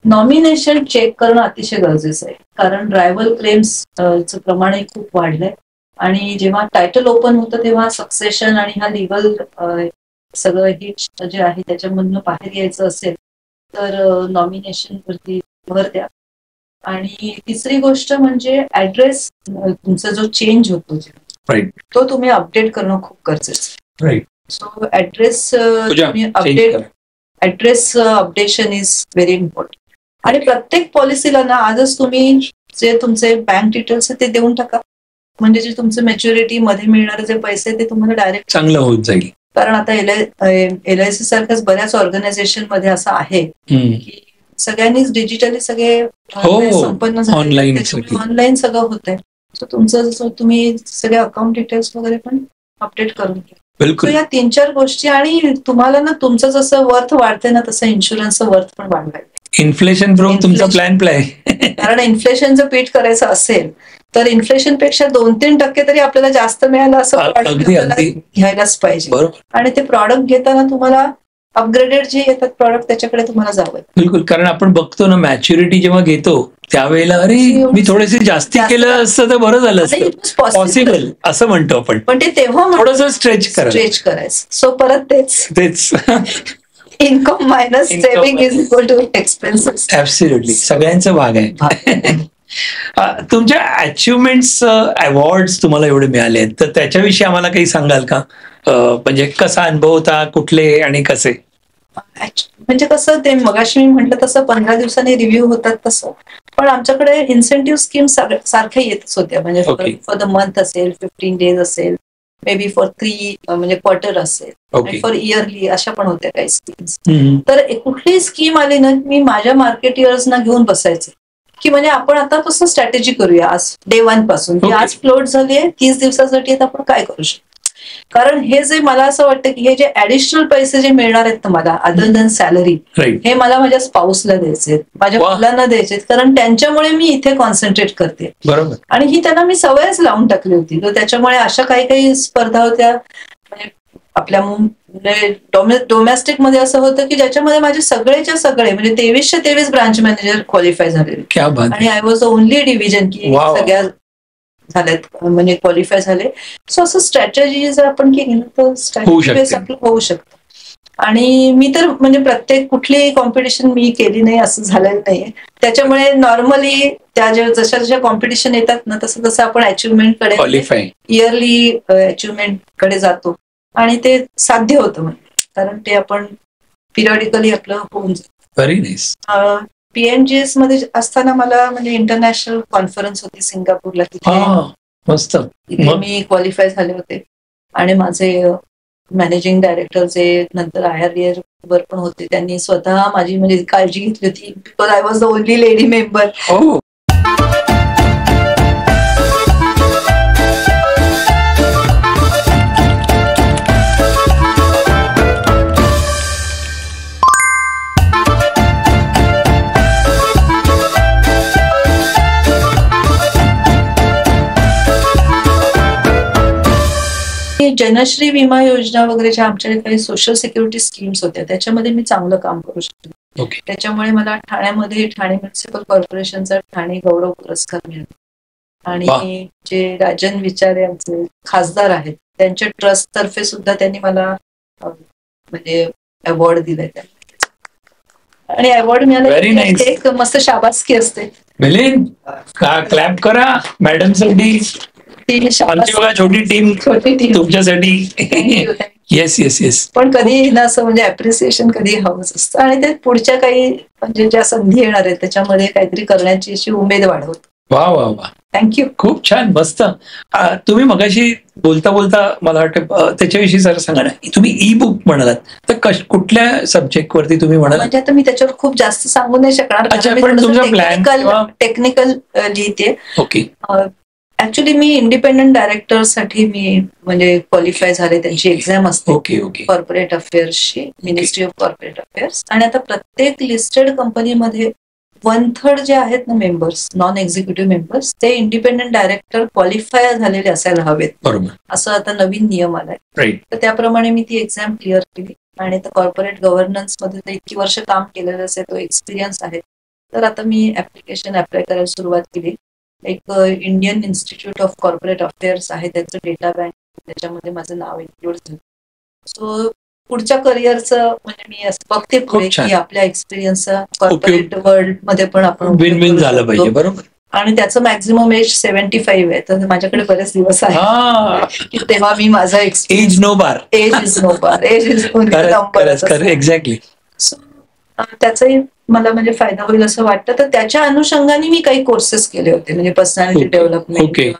नॉमिनेशन चेक करणं अतिशय गरजेचं आहे, कारण ड्रायव्हल क्लेम्सचं प्रमाणही खूप वाढलंय. आणि जेव्हा टायटल ओपन होतं तेव्हा सक्सेशन आणि हा लिगल सगळं हिट जे आहे त्याच्यामधनं बाहेर यायचं असेल तर नॉमिनेशन वरती भर द्या. आणि तिसरी गोष्ट म्हणजे ऍड्रेस तुमचा जो चेंज होतो तो तुम्ही अपडेट करणं खूप गरजेचं आहे. So address updation is very important. आणि प्रत्येक पॉलिसीला ना आजच तुम्ही जे तुमचे बँक डिटेल्स ते देऊन टाका, म्हणजे जे तुमचे मॅच्युरिटी मध्ये मिळणारे जे पैसे ते तुम्हाला डायरेक्ट चांगलं होत जाईल. कारण आता LIC सारख्याच बऱ्याच ऑर्गनायझेशन मध्ये असं आहे की सगळ्यांनीच डिजिटली सगळे संपन्न झाले, ऑनलाईन सगळं होत आहे. सो तुमचं जसं तुम्ही सगळे अकाउंट डिटेल्स वगैरे पण अपडेट करून घ्या. बिलकुल. या 3-4 गोष्टी, आणि तुम्हाला ना तुमचं जसं वर्थ वाढते ना तसं इन्शुरन्सचं वर्थ पण वाढवायचं. इन्फ्लेशन प्रूफ तुमचा प्लॅन कारण इन्फ्लेशनचं पीठ करायचं असेल तर इन्फ्लेशन पेक्षा 2-3% तरी आपल्याला जास्त मिळालं असं घ्यायलाच पाहिजे. आणि ते प्रॉडक्ट घेताना तुम्हाला अपग्रेडेड जे येतात प्रॉडक्ट त्याच्याकडे तुम्हाला जावं. बिलकुल. कारण आपण बघतो ना मॅच्युरिटी जेव्हा घेतो त्यावेळेला अरे मी थोडेसे जास्ती केलं असतं तर बरं झालं असतं, पॉसिबल असं म्हणतो आपण, पण ते तेव्हा थोडंसं स्ट्रेच करायचं. सो परत तेच income minus saving is equal to expenses. Absolutely. सगळ्यांचा भाग आहे. तुमच्या अचिव्हमेंट्स, अवॉर्ड्स तुम्हाला एवढे मिळाले आहेत तर त्याच्याविषयी आम्हाला काही सांगाल का? म्हणजे कसा अनुभव होता, कुठले आणि कसे? म्हणजे कसं ते मगाशी मी म्हटलं तसं 15 दिवसांनी रिव्ह्यू होतात तसं, पण आमच्याकडे इन्सेंटिव्ह स्कीम सारख्या येतच होत्या. म्हणजे फॉर द मंथ असेल, 15 डेज असेल, मे बी फॉर 3 म्हणजे क्वार्टर असेल, फॉर इयरली अशा पण होत्या काही स्कीम्स. तर कुठलीही स्कीम आली ना मी माझ्या मार्केटियर्सना घेऊन बसायचे की म्हणजे आपण आता कसं स्ट्रॅटेजी करूया आज डे 1 पासून, की आज फ्लोट झाली आहे 30 दिवसासाठी आपण काय करू शकतो. कारण हे जे मला असं वाटतं की हे जे ऍडिशनल पैसे जे मिळणार आहेत ना मला अदर दॅन सॅलरी, हे मला माझ्या स्पाऊसला द्यायचे, माझ्या मुलांना द्यायचे, कारण त्यांच्यामुळे मी इथे कॉन्सन्ट्रेट करते. बरोबर. आणि ही त्यांना मी सवयच लावून टाकली होती. तर त्याच्यामुळे अशा काही स्पर्धा होत्या म्हणजे आपल्या डोमेस्टिक मध्ये असं होतं की ज्याच्यामध्ये माझे सगळेच्या सगळे म्हणजे 2323 ब्रांच मॅनेजर क्वालिफाय झाले. आणि I was the only division की सगळ्या झाल्यात म्हणजे क्वालिफाय झाले. सो असं स्ट्रॅटेजी जर आपण केली ना तर स्ट्रॅटेजी आपलं होऊ शकतं. आणि मी तर म्हणजे प्रत्येक कुठलीही कॉम्पिटिशन मी केली नाही असं झालेलं नाहीये. त्याच्यामुळे नॉर्मली त्या जशा कॉम्पिटिशन येतात ना तसं तसं आपण अचिव्हमेंट कडे, इयरली अचिव्हमेंट कडे जातो आणि ते साध्य होतं म्हणजे, कारण ते आपण पिरियडिकली आपलं होऊन जातं. Very nice. PMGS मध्ये असताना मला म्हणजे इंटरनॅशनल कॉन्फरन्स होती सिंगापूरला, तिथे मी क्वालिफाय झाले होते. आणि माझे मॅनेजिंग डायरेक्टर जे नंतर IRDA वर पण होते त्यांनी स्वतः माझी म्हणजे काळजी घेतली होती, because I was the only lady member. Janashree Bima Yojana वगैरे ज्या आमच्याकडे काही सोशल सिक्युरिटी स्कीम्स होत्या त्याच्यामध्ये मी चांगलं काम करू शकतो. त्याच्यामुळे मला ठाण्यामध्ये ठाणे म्युनिसिपल कॉर्पोरेशनचा ठाणे गौरव पुरस्कार मिळाला. आणि जे राजन विचारे आमचे खासदार आहेत त्यांच्या ट्रस्ट तर्फे सुद्धा त्यांनी मला म्हणजे अवॉर्ड दिलाय. आणि अवॉर्ड मिळाला एक मस्त शाबासकी असते. मिलिंद क्लॅप करा मॅडम साठी. आमची बघा छोटी टीम तुमच्यासाठी. Yes yes yes. पण कधी ना असं म्हणजे अप्रिसिएशन कधी हवंच असतं आणि ते पुढच्या काही म्हणजे ज्या संधी येणार आहेत त्याच्यामध्ये काहीतरी करण्याची अशी उमेद वाढवत. वा वा वा. थँक्यू. खूप छान मस्त. तुम्ही मगाशी बोलता बोलता मला वाटतं त्याच्याविषयी जरा सांगा ना. तुम्ही ई बुक म्हणालात तर कुठल्या सब्जेक्ट वरती तुम्ही म्हणाल? म्हणजे आता मी त्याच्यावर खूप जास्त सांगू नाही शकणार. टेक्निकल लिहिते. ओके. ऍक्च्युली मी इंडिपेंडंट डायरेक्टर साठी मी म्हणजे क्वालिफाय झाले. त्यांची एक्झाम असते. Okay okay. कॉर्पोरेट अफेअर्सची, मिनिस्ट्री ऑफ कॉर्पोरेट अफेअर्स. आणि आता प्रत्येक लिस्टेड कंपनीमध्ये 1/3 जे आहेत ना मेंबर्स, नॉन एक्झिक्युटिव्ह मेंबर्स, ते इंडिपेंडंट डायरेक्टर क्वालिफाय झालेले असायला हवेत. बरोबर. असं आता नवीन नियम आलाय. राईट. तर त्याप्रमाणे मी ती एक्झाम क्लिअर केली आणि कॉर्पोरेट गव्हर्नन्स मध्ये तर इतकी वर्ष काम केलेलं असेल, तो एक्सपिरियन्स आहे. तर आता मी ऍप्लिकेशन अप्लाय करायला सुरुवात केली. एक Indian institute of corporate affairs आहे, त्याचं डेटा बँक, त्याच्यामध्ये माझं नाव इन्क्लूड झालं. सो पुढच्या करिअरचं म्हणजे मी असं बघते पुढे की आपल्या एक्सपिरियन्सचा कॉर्पोरेट वर्ल्ड मध्ये पण आपण विन विन झालं पाहिजे. बरोबर. आणि त्याचं मॅक्झिमम एज 75 आहे. तर माझ्याकडे बरेच दिवस आहे की तेव्हा मी माझा age no bar. Age is no bar. Age is exactly. त्याचाही मला म्हणजे फायदा होईल असं वाटतं. तर त्याच्या अनुषंगाने मी काही कोर्सेस केले होते म्हणजे पर्सनॅलिटी डेव्हलपमेंट,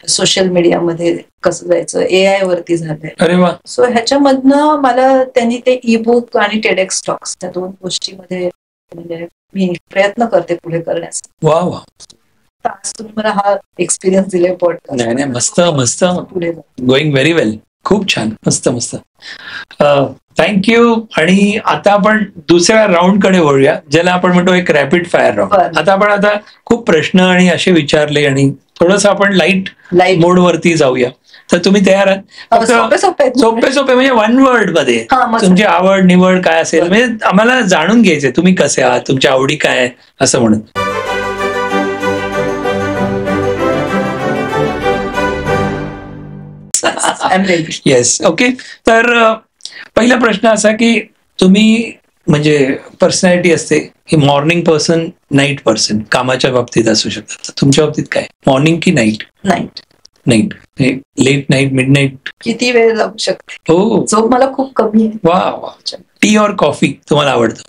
सोशल मीडियामध्ये कसं जायचं, AI वरती झालंय. अरे वा. सो ह्याच्यामधनं मला त्यांनी ते ई बुक आणि टेडेक्स टॉक्स त्या 2 गोष्टीमध्ये म्हणजे मी प्रयत्न करते पुढे करण्याचा. वा वा. आज तुम्ही मला हा एक्सपिरियन्स दिले पॉडकास्ट. नाही नाही, मस्त मस्त. पुढे गोइंग व्हेरी वेल. खूप छान. मस्त मस्त. थँक्यू. आणि आता आपण दुसऱ्या राऊंड कडे वळूया, ज्याला आपण म्हणतो एक रॅपिड फायर राऊंड. आता आपण खूप प्रश्न आणि असे विचारले आणि थोडंसं आपण लाईट मोड वरती जाऊया. तर तुम्ही तयार आहात? सोपे सोपे म्हणजे 1 वर्ड मध्ये तुमची आवड निवड काय असेल, म्हणजे आम्हाला जाणून घ्यायचंय तुम्ही कसे आहात, तुमच्या आवडी काय आहे असं म्हणून. येस. ओके. तर पहिला प्रश्न असा की तुम्ही म्हणजे पर्सनॅलिटी असते की मॉर्निंग पर्सन, नाईट पर्सन, कामाच्या बाबतीत असू शकतात. तुमच्या बाबतीत काय, मॉर्निंग की night? Night. Night. Late night, midnight? किती वेळ लागू शकते. हो. झोप मला खूप कमी आहे. वा वा. टी और कॉफी तुम्हाला आवडतं?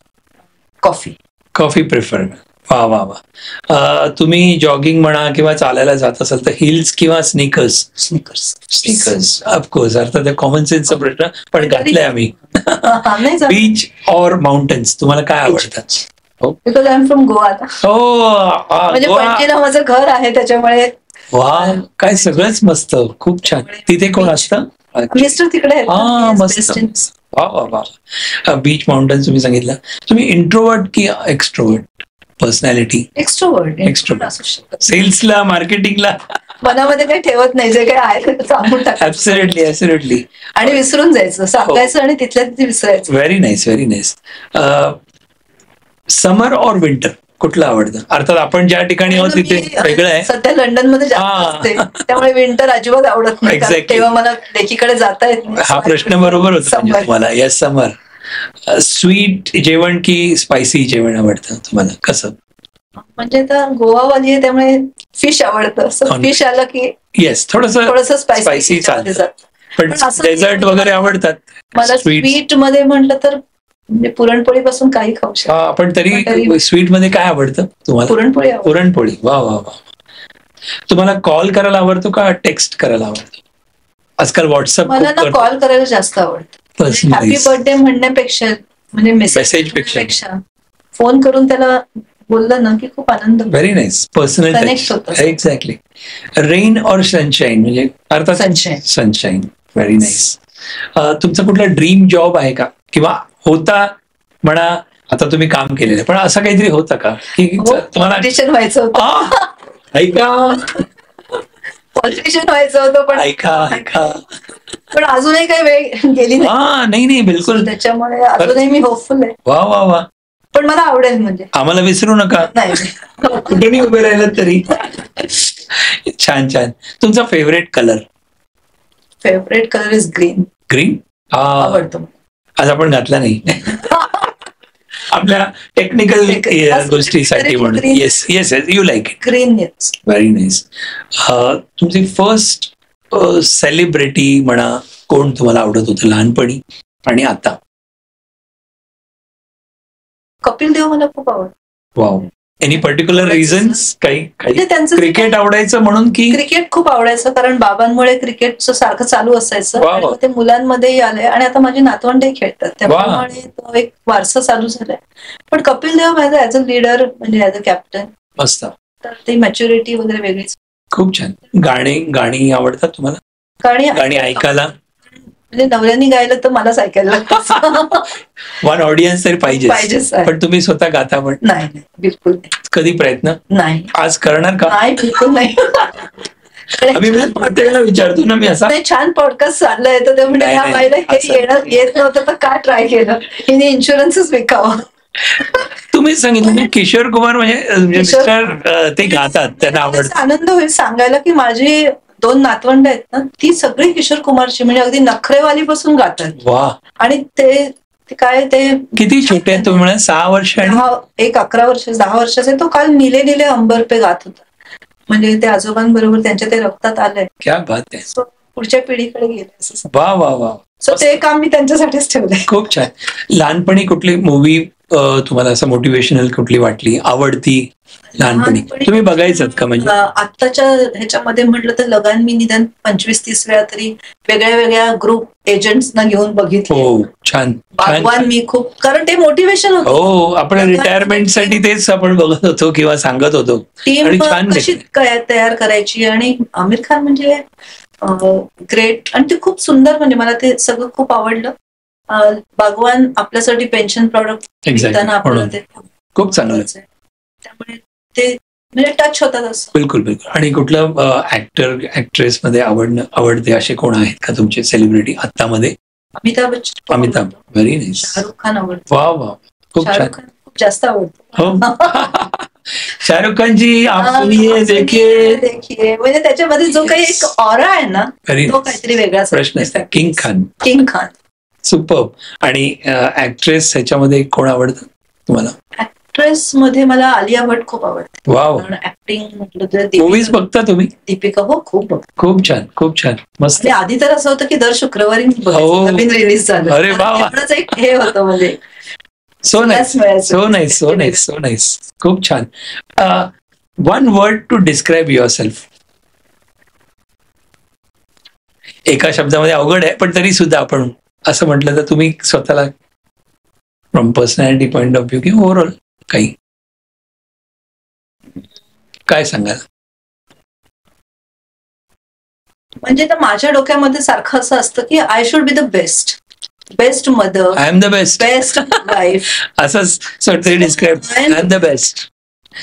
कॉफी. Coffee prefer. वा वा वा. तुम्ही जॉगिंग म्हणा किंवा चालायला जात असाल तर हिल्स किंवा स्नीकर्स? स्नीकर्स. Sneakers of course. अर्थात कॉमन सेन्सचा प्रश्न पण घातलाय आम्ही. बीच और माउंटन्स तुम्हाला काय आवडतात? Because I am from Goa. म्हणजे पणजीला माझं घर आहे त्याच्यामुळे. वा. काय सगळंच मस्त. खूप छान. तिथे कोण असतं? मिस्टर तिकडे. मस्त. वा वा वा. बीच माउंटन तुम्ही सांगितलं. तुम्ही इंट्रोवर्ट की एक्स्ट्रोवर्ट पर्सनॅलिटी? एक्स्ट्रोवर्ट. सेल्सला, मार्केटिंगला मनामध्ये काही ठेवत नाही, जे काही आहे ते सांगून टाकायचं. Absolutely absolutely. आणि विसरून जायचं, सांगायचं आणि तिथल्या तिथे विसरायचं. Very nice very nice. Summer और विंटर कुठलं आवडतं? अर्थात आपण ज्या ठिकाणी आहोत तिथे वेगळं आहे. सध्या लंडन मध्ये जास्त असते त्यामुळे विंटर अजिबात आवडत नाही. तेव्हा मला लेकीकडे जाता येत नाही. हा प्रश्न बरोबर होता तुम्हाला. येस समर. स्वीट जेवण की स्पायसी जेवण आवडतं तुम्हाला? कसं म्हणजे आता गोवावाली आहे त्यामुळे फिश आवडतं. फिश आलं की येस थोडस स्पायसी चालतं. पण डेझर्ट वगैरे आवडतात? मला स्वीट मध्ये म्हटलं तर म्हणजे पुरणपोळी पासून काही खाऊ शकतो. पण तरी स्वीट मध्ये काय आवडतं तुम्हाला? पुरणपोळी. पुरणपोळी. वा वा वा. तुम्हाला कॉल करायला आवडतो का टेक्स्ट करायला आवडतो? आजकाल व्हॉट्सअप. मला ना कॉल करायला जास्त आवडतं. हॅपी बर्थडे म्हणण्यापेक्षा म्हणजे मेसेज पेक्षा फोन करून त्याला बोललं ना की खूप आनंद. Very nice. पर्सनल कनेक्ट होतं. एक्झॅक्टली. रेन और सनशाईन म्हणजे अर्थात सनशाईन. Very nice. तुमचा कुठला ड्रीम जॉब आहे का किंवा होता म्हणा, आता तुम्ही काम केलेलं पण असं काहीतरी होतं का की तुम्हाला पॉलिटिशियन व्हायचं होतं? ऐका, पॉलिटिशियन व्हायचं होतं पण ऐका पण अजूनही काही वेळ गेली नाही. नाही बिलकुल. त्याच्यामुळे अजूनही मी होपफुल आहे. वा वा वा. पण मला आवडेल म्हणजे. आम्हाला विसरू नका. नाही कुठेही उभे राहिलं तरी. छान छान. तुमचा favourite colour? Favourite colour is green. Green आवडतो. आज आपण घातला नाही. आपल्या टेक्निकल गोष्टीसाठी म्हणून. Yes yes you like it. Green. Very nice. तुमची फर्स्ट सेलिब्रिटी म्हणा, कोण तुम्हाला आवडत होतं लहानपणी आणि आता? कपिल देव मला खूप आवडतं. वाव. Any particular reasons? काही त्यांचं क्रिकेट आवडायचं म्हणून की? क्रिकेट खूप आवडायचं, कारण बाबांमुळे क्रिकेटचं सारखं चालू असायचं. ते मुलांमध्येही आले आणि आता माझी नातवंडही खेळतात, त्याप्रमाणे तो एक वारसा चालू झालाय. पण कपिल देव माझा ऍज अ लीडर, म्हणजे ऍज अ कॅप्टन मस्त. तर ती मॅच्युरिटी वगैरे वेगळीच. खूप छान. गाणी आवडतात तुम्हाला? गाणी ऐकायला? म्हणजे नवऱ्याने गायलं तर मलाच ऐकायला लागतं. वन ऑडियन्स तरी पाहिजेच. पण तुम्ही स्वतः गाता? पण नाही, बिलकुल नाही. कधी प्रयत्न नाही. आज करणार का? नाही, बिलकुल नाही. आम्ही प्रत्येकाला विचारतो ना मी असा. छान पॉडकास्ट चाललंय तर ते म्हणजे ह्या बाईला हे येत नव्हतं तर का ट्राय केलं, हिने इन्शुरन्सच विकावं. तुम्हीच सांगितलं किशोर कुमार म्हणजे मिस्टर ते गातात, त्यांना आवडतं. आनंद होईल सांगायला की माझी 2 नातवंड आहेत ना, ती सगळी किशोर कुमारची, म्हणजे अगदी नखरेवाली पासून गातात. वा. आणि ते किती छोटे आहेत तुम्ही म्हणा? 6 वर्ष आणि एक 11 वर्ष 10 वर्षाचे. तो काल नीले नीले अंबर पे गात होता, म्हणजे ते आजोबांबरोबर त्यांच्या ते रक्तात आलंय. क्या बात आहे. पुढच्या पिढीकडे गेले असं. वा वा वा. ते काम मी त्यांच्यासाठीच ठेवलंय. खूप छान. लहानपणी कुठली मूवी तुम्हाला असं मोटिवेशनल कुठली वाटली, आवडती लहानपणी? तुम्ही बघायचं का? म्हणजे आत्ताच्या ह्याच्यामध्ये म्हटलं तर लगान मी निदान 25-30 वेळा तरी वेगळ्या वेगळ्या ग्रुप एजंट्सना घेऊन बघितली. हो छान. भगवान मी खूप, कारण ते मोटिवेशन होतं. हो, आपण रिटायरमेंटसाठी तेच आपण बघत होतो किंवा सांगत होतो. टीम कशी तयार करायची, आणि आमिर खान म्हणजे ग्रेट, आणि ते खूप सुंदर, म्हणजे मला ते सगळं खूप आवडलं. भगवान आपल्यासाठी पेन्शन प्रॉडक्ट विकताना आपल्याला ते खूप चांगलं, त्यामुळे ते म्हणजे टच होतात असं. बिलकुल बिलकुल. आणि कुठलं ऍक्टर ऍक्ट्रेस मध्ये आवडते असे कोण आहेत का तुमचे सेलिब्रिटी आत्तामध्ये? अमिताभ बच्चन. अमिताभ. Very nice. शाहरुख खान आवडतो. वा वा. खूप छान. खूप जास्त आवडतो. हो. शाहरुख खानची देखिए, म्हणजे त्याच्यामध्ये जो काही एक ऑरा आहे ना, तो काहीतरी वेगळाच प्रश्न आहे. किंग खान. सुपर. आणि ऍक्ट्रेस ह्याच्यामध्ये कोण आवडतं तुम्हाला? ऍक्ट्रेस मध्ये मला आलिया भट खूप आवडते. वाव. ऍक्टिंग म्हटलं तर मूवीज बघता तुम्ही? दीपिका. हो, खूप बघतो. खूप छान, खूप छान, मस्त. आधी तर असं होतं की दर शुक्रवारी नवीन रिलीज झालं. अरे वा. एक हे होतं, म्हणजे सो नाईस. खूप छान. One word to describe yourself. एका शब्दामध्ये अवघड आहे, पण तरी सुद्धा आपण असं म्हटलं तर तुम्ही स्वतःला from personality point of view किंवा ओव्हरऑल काही काय सांगाल? म्हणजे तर माझ्या डोक्यामध्ये सारखं असं असतं की I should be the best mother, I am the best wife, असंच describe. I am the best.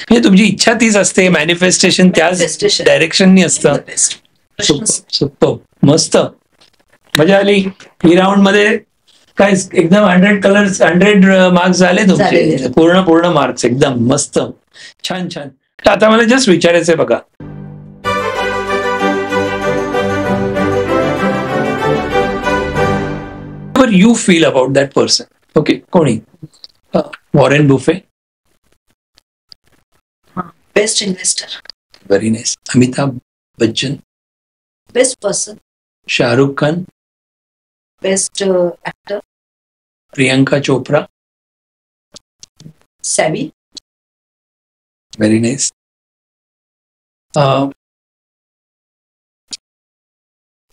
म्हणजे तुमची इच्छा तीच असते, मॅनिफेस्टेशन त्याच डायरेक्शननी असतं. सुपर, मस्त, मजा आली. ही राऊंड मध्ये काय एकदम 100 मार्क्स झाले तुमचे, पूर्ण मार्क्स एकदम मस्त, छान. आता मला जस्ट विचारायचंय बघा, you feel about that person. Okay, कोणी? Warren Buffett, best investor. Very nice. Amitabh Bachchan, best person. Shahrukh Khan, best actor. Priyanka Chopra, savvy. Very nice.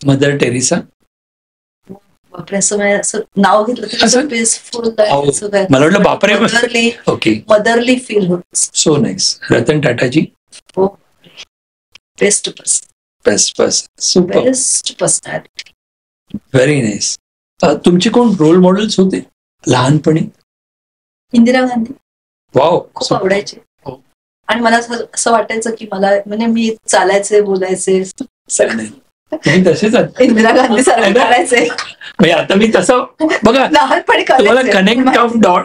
Mother Teresa. असं नाव घेतलं पीसफुल, मला वाटलं बापरे. ओके, मदरली फील होत. So nice. रतन टाटाजी. हो, best person. Super, best personality. Very nice. तुमचे कोण रोल मॉडेल्स होते लहानपणी? इंदिरा गांधी. वाव, खूप आवडायचे. आणि मला असं वाटायचं की मला, म्हणजे मी चालायचे, बोलायचे तुम्ही तसेच इंदिरा गांधी सारखं करायचे. म्हणजे आता मी तसं बघा, लहानपणी तुम्हाला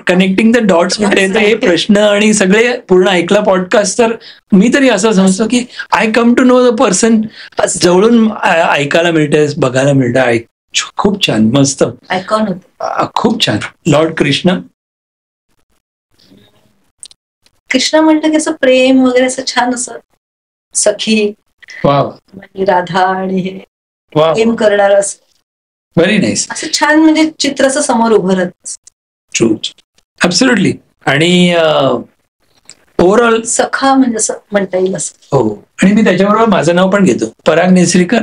कनेक्टिंग द डॉट्स म्हणजे हे प्रश्न आणि सगळे पूर्ण ऐकला पॉडकास्ट, तर मी तरी असं समजतो की I come to know the person, जवळून ऐकायला मिळते, बघायला मिळतं. खूप छान, मस्त, आयकॉन होते. खूप छान. लॉर्ड कृष्ण. कृष्णा म्हटलं की असं प्रेम वगैरे असं छान असं सखी म्हणजे राधा आणि हे प्रेम करणार असं व्हेरी नाईस, असं छान म्हणजे चित्र असं समोर उभं राहत. True, absolutely. आणि ओव्हरऑल सखा म्हणजे असं म्हणता येईल असं. हो, आणि मी त्याच्याबरोबर माझं नाव पण घेतो, पराग नेसरीकर.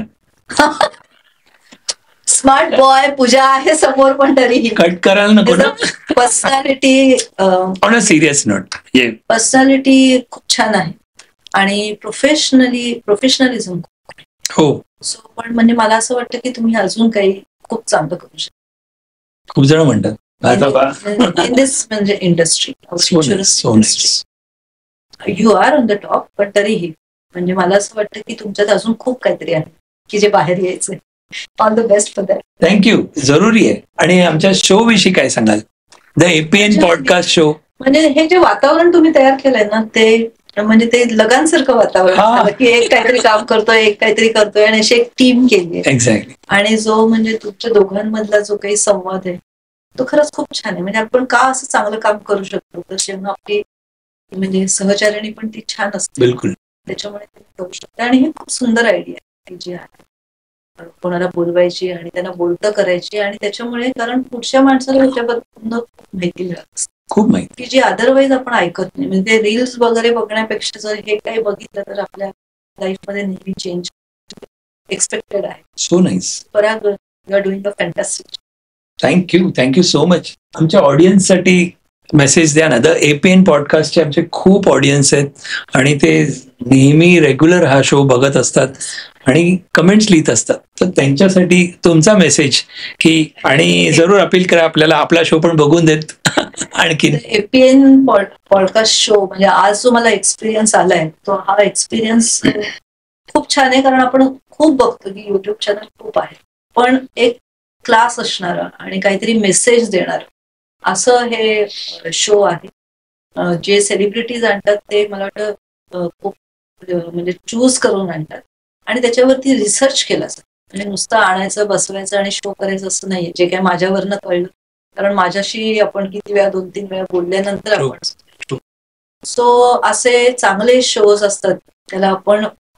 स्मार्ट बॉय पूजा आहे समोर, पण तरीही कट करायला नको ना. Personality on a serious note, personality खूप छान आहे आणि प्रोफेशनलिझम हो. सो पण म्हणजे मला असं वाटतं की तुम्ही अजून काही खूप चांगलं करू शकता. खूप जण म्हणतात इन दिस म्हणजे industry you are on the top, पण तरीही म्हणजे मला असं वाटतं की तुमच्यात अजून खूप काहीतरी आहे की जे बाहेर यायचंय. All the best for that. Thank you, जरुरी आहे. आणि आमच्या शो विषयी काय सांगाल? The APN podcast show. म्हणजे हे जे वातावरण तुम्ही तयार केलंय ना, ते म्हणजे ते लगांसारखं वातावरण की एक काहीतरी काम करतोय, एक काहीतरी करतोय आणि अशी एक टीम केली आहे. एक्झॅक्टली. आणि जो म्हणजे तुमच्या दोघांमधला जो काही संवाद आहे तो खरंच खूप छान आहे. म्हणजे आपण का असं चांगलं काम करू शकतो तर जेव्हा आपली म्हणजे सहचारिणी पण ती छान असते. बिलकुल. त्याच्यामुळे ते करू शकते. आणि ही खूप सुंदर आयडिया आहे जी आहे कोणाला बोलवायची आणि त्यांना बोलतं करायची. आणि त्याच्यामुळे कारण पुढच्या माणसाला ह्याच्याबद्दल माहिती मिळत असते, खूप माहिती की जी अदरवाईज आपण ऐकत नाही. म्हणजे रील्स वगैरे बघण्यापेक्षा जर हे काही बघितलं तर आपल्या लाईफमध्ये नेहमी चेंज एक्सपेक्टेड आहे. So nice. Parag, you are doing a fantastic. Thank you so much. आमच्या ऑडियन्ससाठी मेसेज द्या ना. द एपीएन पॉडकास्टचे आमचे खूप ऑडियन्स आहेत आणि ते नेहमी रेग्युलर हा शो बघत असतात आणि कमेंट्स लिहित असतात. तर त्यांच्यासाठी तुमचा मेसेज की, आणि जरूर अपील करा आपल्याला आपला शो पण बघून देत आणखी. एपीएन पॉडकास्ट शो म्हणजे आज जो मला एक्सपिरियन्स आलाय तो हा एक्सपिरियन्स खूप छान आहे. कारण आपण खूप बघतो की युट्यूब चॅनल खूप आहे, पण एक क्लास असणारा आणि काहीतरी मेसेज देणार असं हे शो आहे. जे सेलिब्रिटीज आणतात ते मला वाटतं खूप म्हणजे चूज करून आणतात आणि त्याच्यावरती रिसर्च केला जातो. म्हणजे नुसतं आणायचं, बसवायचं आणि शो करायचं असं नाहीये, जे काय माझ्यावरनं कळलं. कारण माझ्याशी आपण किती वेळा 2-3 वेळा बोलल्यानंतर आपण सो असे चांगले शोज असतात त्याला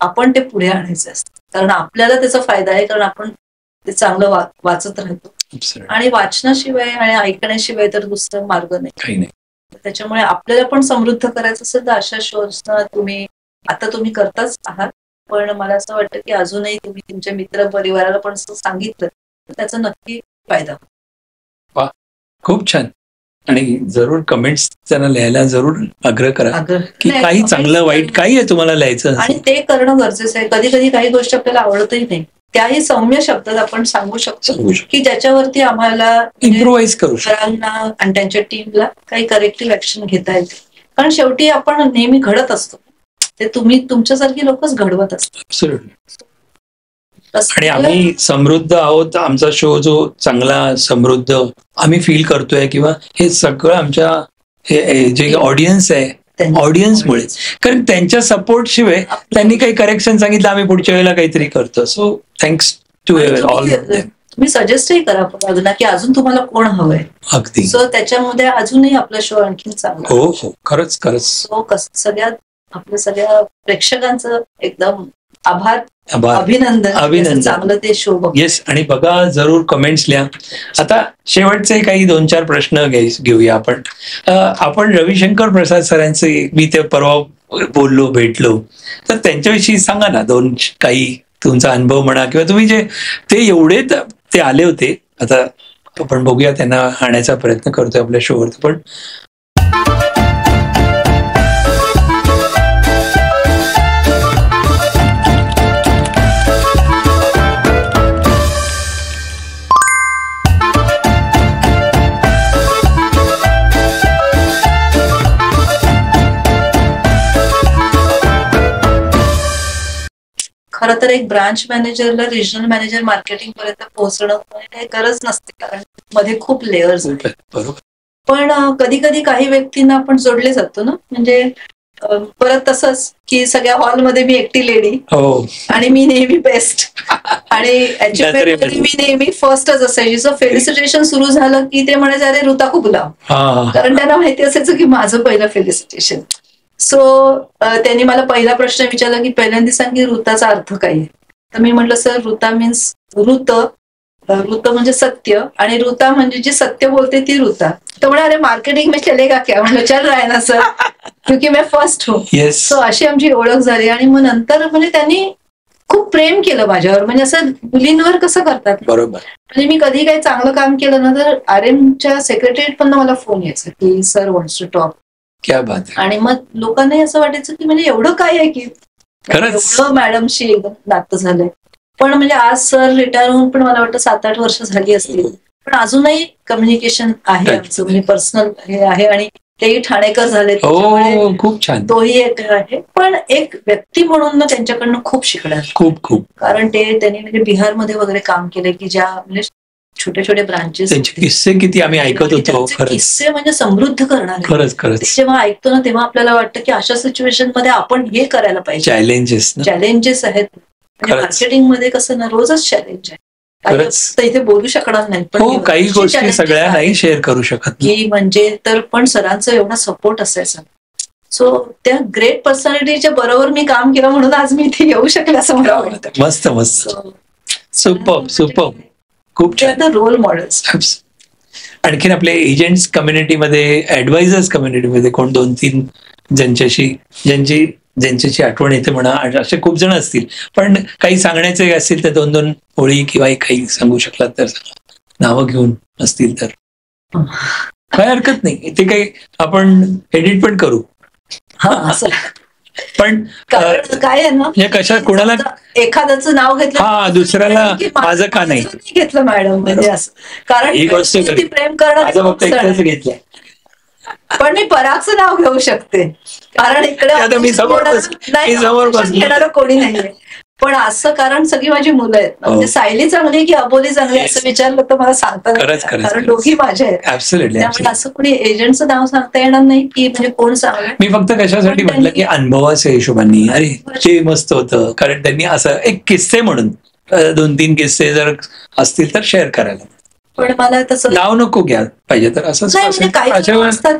आपण ते पुढे आणायचे असतात. कारण आपल्याला त्याचा फायदा आहे, कारण आपण ते चांगलं वाचत राहतो आणि वाचनाशिवाय आणि ऐकण्याशिवाय तर दुसरा मार्ग नाही. त्याच्यामुळे आपल्याला पण समृद्ध करायचं असेल तर अशा शोजना तुम्ही करताच आहात. पण मला असं वाटतं की अजूनही तुम्ही तुमच्या मित्र परिवाराला पण सांगितलं तर त्याचा नक्की फायदा होईल. खूप छान. आणि जरूर कमेंट्स त्यांना लिहायला जरूर आग्रह करा की काही चांगलं वाईट काही आहे तुम्हाला लिहायचं आणि ते करणं गरजेचं आहे. कधी कधी काही गोष्टी आपल्याला आवडतही नाही, त्याही सौम्य शब्दात आपण सांगू शकतो की ज्याच्यावरती आम्हाला इम्प्रोवाइज करू शकतो आणि त्यांच्या टीमला काही करेक्टिव्ह ऍक्शन घेता येते. कारण शेवटी आपण नेहमी घडत असतो, ते तुम्ही तुमच्यासारखी लोकच घडवत असतात. आणि आम्ही समृद्ध आहोत. आमचा शो जो चांगला समृद्ध आम्ही फील करतोय किंवा हे सगळं आमच्या जे ऑडियन्स आहे ऑडियन्समुळे. कारण त्यांच्या सपोर्ट शिवाय त्यांनी काही करेक्शन सांगितलं आम्ही पुढच्या वेळेला काहीतरी करतो. So thanks to all. तुम्ही सजेस्टही करा की अजून तुम्हाला कोण हवंय. अगदी. सो त्याच्यामध्ये अजूनही आपला शो आणखी चांगला. हो खरंच. सो आपल्या सगळ्या प्रेक्षकांचं एकदम आभार, अभिनंदन. चांगलं ते शो बघ. येस. आणि बघा, जरूर कमेंट्स लिहा. आता शेवटचे काही 2-4 प्रश्न घेऊया आपण. आपण रविशंकर प्रसाद सरांचे मी ते परवा भेटलो तर त्यांच्याविषयी सांगा ना. काही तुमचा अनुभव म्हणा किंवा तुम्ही जे ते एवढे ते आले होते. आता आपण बघूया, त्यांना आणण्याचा प्रयत्न करतोय आपल्या शोवरती. पण खरं तर एक ब्रांच मॅनेजरला रिजनल मॅनेजर मार्केटिंग पर्यंत पोहोचणं काही गरज नसते, कारण मध्ये खूप लेअर्स आहेत. पण कधी कधी काही व्यक्तींना आपण जोडले जातो ना. म्हणजे परत तसंच की सगळ्या हॉलमध्ये मी एकटी लेडी आणि मी नेहमी बेस्ट आणि अचिव्हमेंटमध्ये मी नेहमी फर्स्टच असायची. सो फेलिसिटेशन सुरू झालं की ते म्हणायचे अरे ऋता खूप लाव, कारण त्यांना माहिती असायचं की माझं पहिलं फेलिसिटेशन. सो त्यांनी मला पहिला प्रश्न विचारला की पहिल्यांदा सांग की ऋताचा अर्थ काय आहे. तर मी म्हटलं सर ऋता मीन्स ऋत म्हणजे सत्य आणि ऋता म्हणजे जी सत्य बोलते ती ऋता. तर म्हणे अरे मार्केटिंग में चलेगा क्या. म्हटलं चल रहा है ना सर क्योंकि मैं फर्स्ट हूँ. सो अशी आमची ओळख झाली आणि मग नंतर म्हणजे त्यांनी खूप प्रेम केलं माझ्यावर. म्हणजे असं मुलींवर कसं करतात बरोबर. म्हणजे मी कधी काही चांगलं काम केलं ना तर आरएमच्या सेक्रेटरीत पण मला फोन यायचा की सर वॉन्ट्स टू टॉक. क्या बात. आणि मग लोकांनाही असं वाटायचं की म्हणजे एवढं काय आहे की एवढं मॅडमशी एकदम नातं झालंय. पण म्हणजे आज सर रिटायर होऊन पण मला वाटतं 7-8 वर्ष झाली असतील पण अजूनही कम्युनिकेशन आहे आमचं म्हणजे पर्सनल हे आहे. आणि तेही ठाणेकर झाले खूप छान. तोही एक आहे. पण एक व्यक्ती म्हणून ना त्यांच्याकडनं खूप शिकणार खूप कारण त्यांनी म्हणजे बिहारमध्ये वगैरे काम केले की ज्या म्हणजे छोटे छोटे ब्रांचेस त्यांचे किस्से किती आम्ही ऐकत होतो. किस्से म्हणजे समृद्ध करणार. खरंच जेव्हा ऐकतो ना तेव्हा आपल्याला वाटतं की अशा सिच्युएशन मध्ये आपण हे करायला पाहिजे. चॅलेंजेस आहेत म्हणजे मार्केटिंग मध्ये कसं ना रोजच चॅलेंज आहे. इथे बोलू शकणार नाही पण काही गोष्टी सगळ्या नाही शेअर करू शकत की म्हणजे तर पण सरांचा एवढा सपोर्ट असायचा. सो त्या ग्रेट पर्सनॅलिटीच्या बरोबर मी काम केलं म्हणून आज मी इथे येऊ शकले असं मला वाटतं. मस्त सुपर खूप छान रोल मॉडेल्स. आणखीन आपले एजंट्स कम्युनिटीमध्ये ऍडवायझर्स कम्युनिटीमध्ये कोण 2-3 ज्यांच्याशी आठवण येते म्हणा असे खूप जण असतील पण काही सांगण्याचे असतील तर 2-2 ओळी किंवा काही सांगू शकलात तर नावं घेऊन असतील तर काय हरकत नाही. ते काही आपण एडिट पण करू. पण काय आहे ना कशा कोणाला एखाद्याचं नाव घेतलं दुसऱ्याला माझं का नाही घेतलं मॅडम म्हणजे असं कारण ही गोष्ट प्रेम करणं घेतलं. पण मी परागचं नाव घेऊ शकते कारण इकडे मी समोर घेणारं कोणी नाहीये. पण असं कारण सगळी माझी मुलं आहेत म्हणजे सायली चांगली की अबोली चांगली असं विचारलं तर मला सांगता कारण दोघी माझ्या आहेत. त्यामुळे असं कोणी एजंटचं नाव सांगता येणार नाही की म्हणजे कोण सांगलं. मी फक्त कशासाठी म्हटलं की अनुभवाच्या हिशोबाने अरे ते मस्त होतं कारण त्यांनी असं एक किस्से म्हणून 2-3 किस्से जर असतील तर शेअर करायला. पण मला तसं नाव नको घ्या पाहिजे तर असं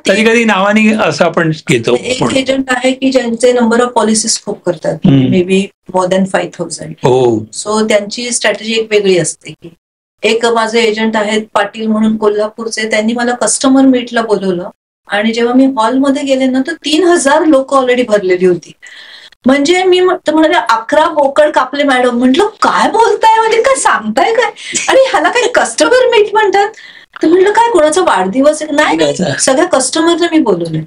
कधी कधी नावाने असं आपण घेतो. एक एजंट आहे की ज्यांचे नंबर ऑफ पॉलिसीज खूप करतात may be more than 5,000. So त्यांची स्ट्रॅटेजी एक वेगळी असते की एक माझे एजंट आहेत पाटील म्हणून कोल्हापूरचे त्यांनी मला कस्टमर मीटला बोलवलं आणि जेव्हा मी हॉलमध्ये गेले ना तर 3,000 लोक ऑलरेडी भरलेली होती. म्हणजे मी म्हणाले 11 बोकड कापले मॅडम. म्हटलं काय बोलताय म्हणजे काय सांगताय काय आणि ह्याला काही कस्टमर मीट म्हणतात. तर म्हटलं काय कोणाचा वाढदिवस नाही सगळ्या कस्टमरला मी बोलवले.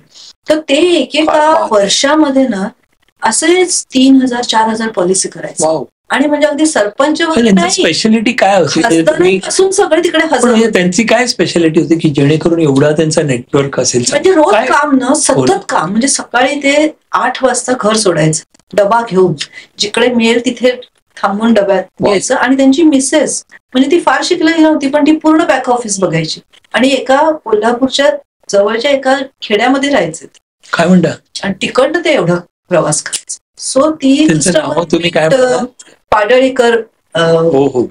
तर ते एकेका वर्षामध्ये ना असेच 3,000-4,000 पॉलिसी करायचं आणि म्हणजे अगदी सरपंच स्पेशालिटी काय होती सगळे तिकडे हजर. त्यांची काय स्पेशालिटी होती की जेणेकरून एवढा त्यांचा नेटवर्क असेल म्हणजे रोज काम ना सतत काम म्हणजे सकाळी ते 8 वाजता घर सोडायचं डबा घेऊन जिकडे मिळेल तिथे थांबून डब्यात घ्यायचं आणि त्यांची मिसेस म्हणजे ती फार शिकलेली नव्हती पण ती पूर्ण बॅक ऑफिस बघायची आणि एका कोल्हापूरच्या जवळच्या एका खेड्यामध्ये राहायचे. काय म्हणता. आणि तिकडनं ते एवढं प्रवास करायचं. सो ती तुम्ही काय पाडळीकर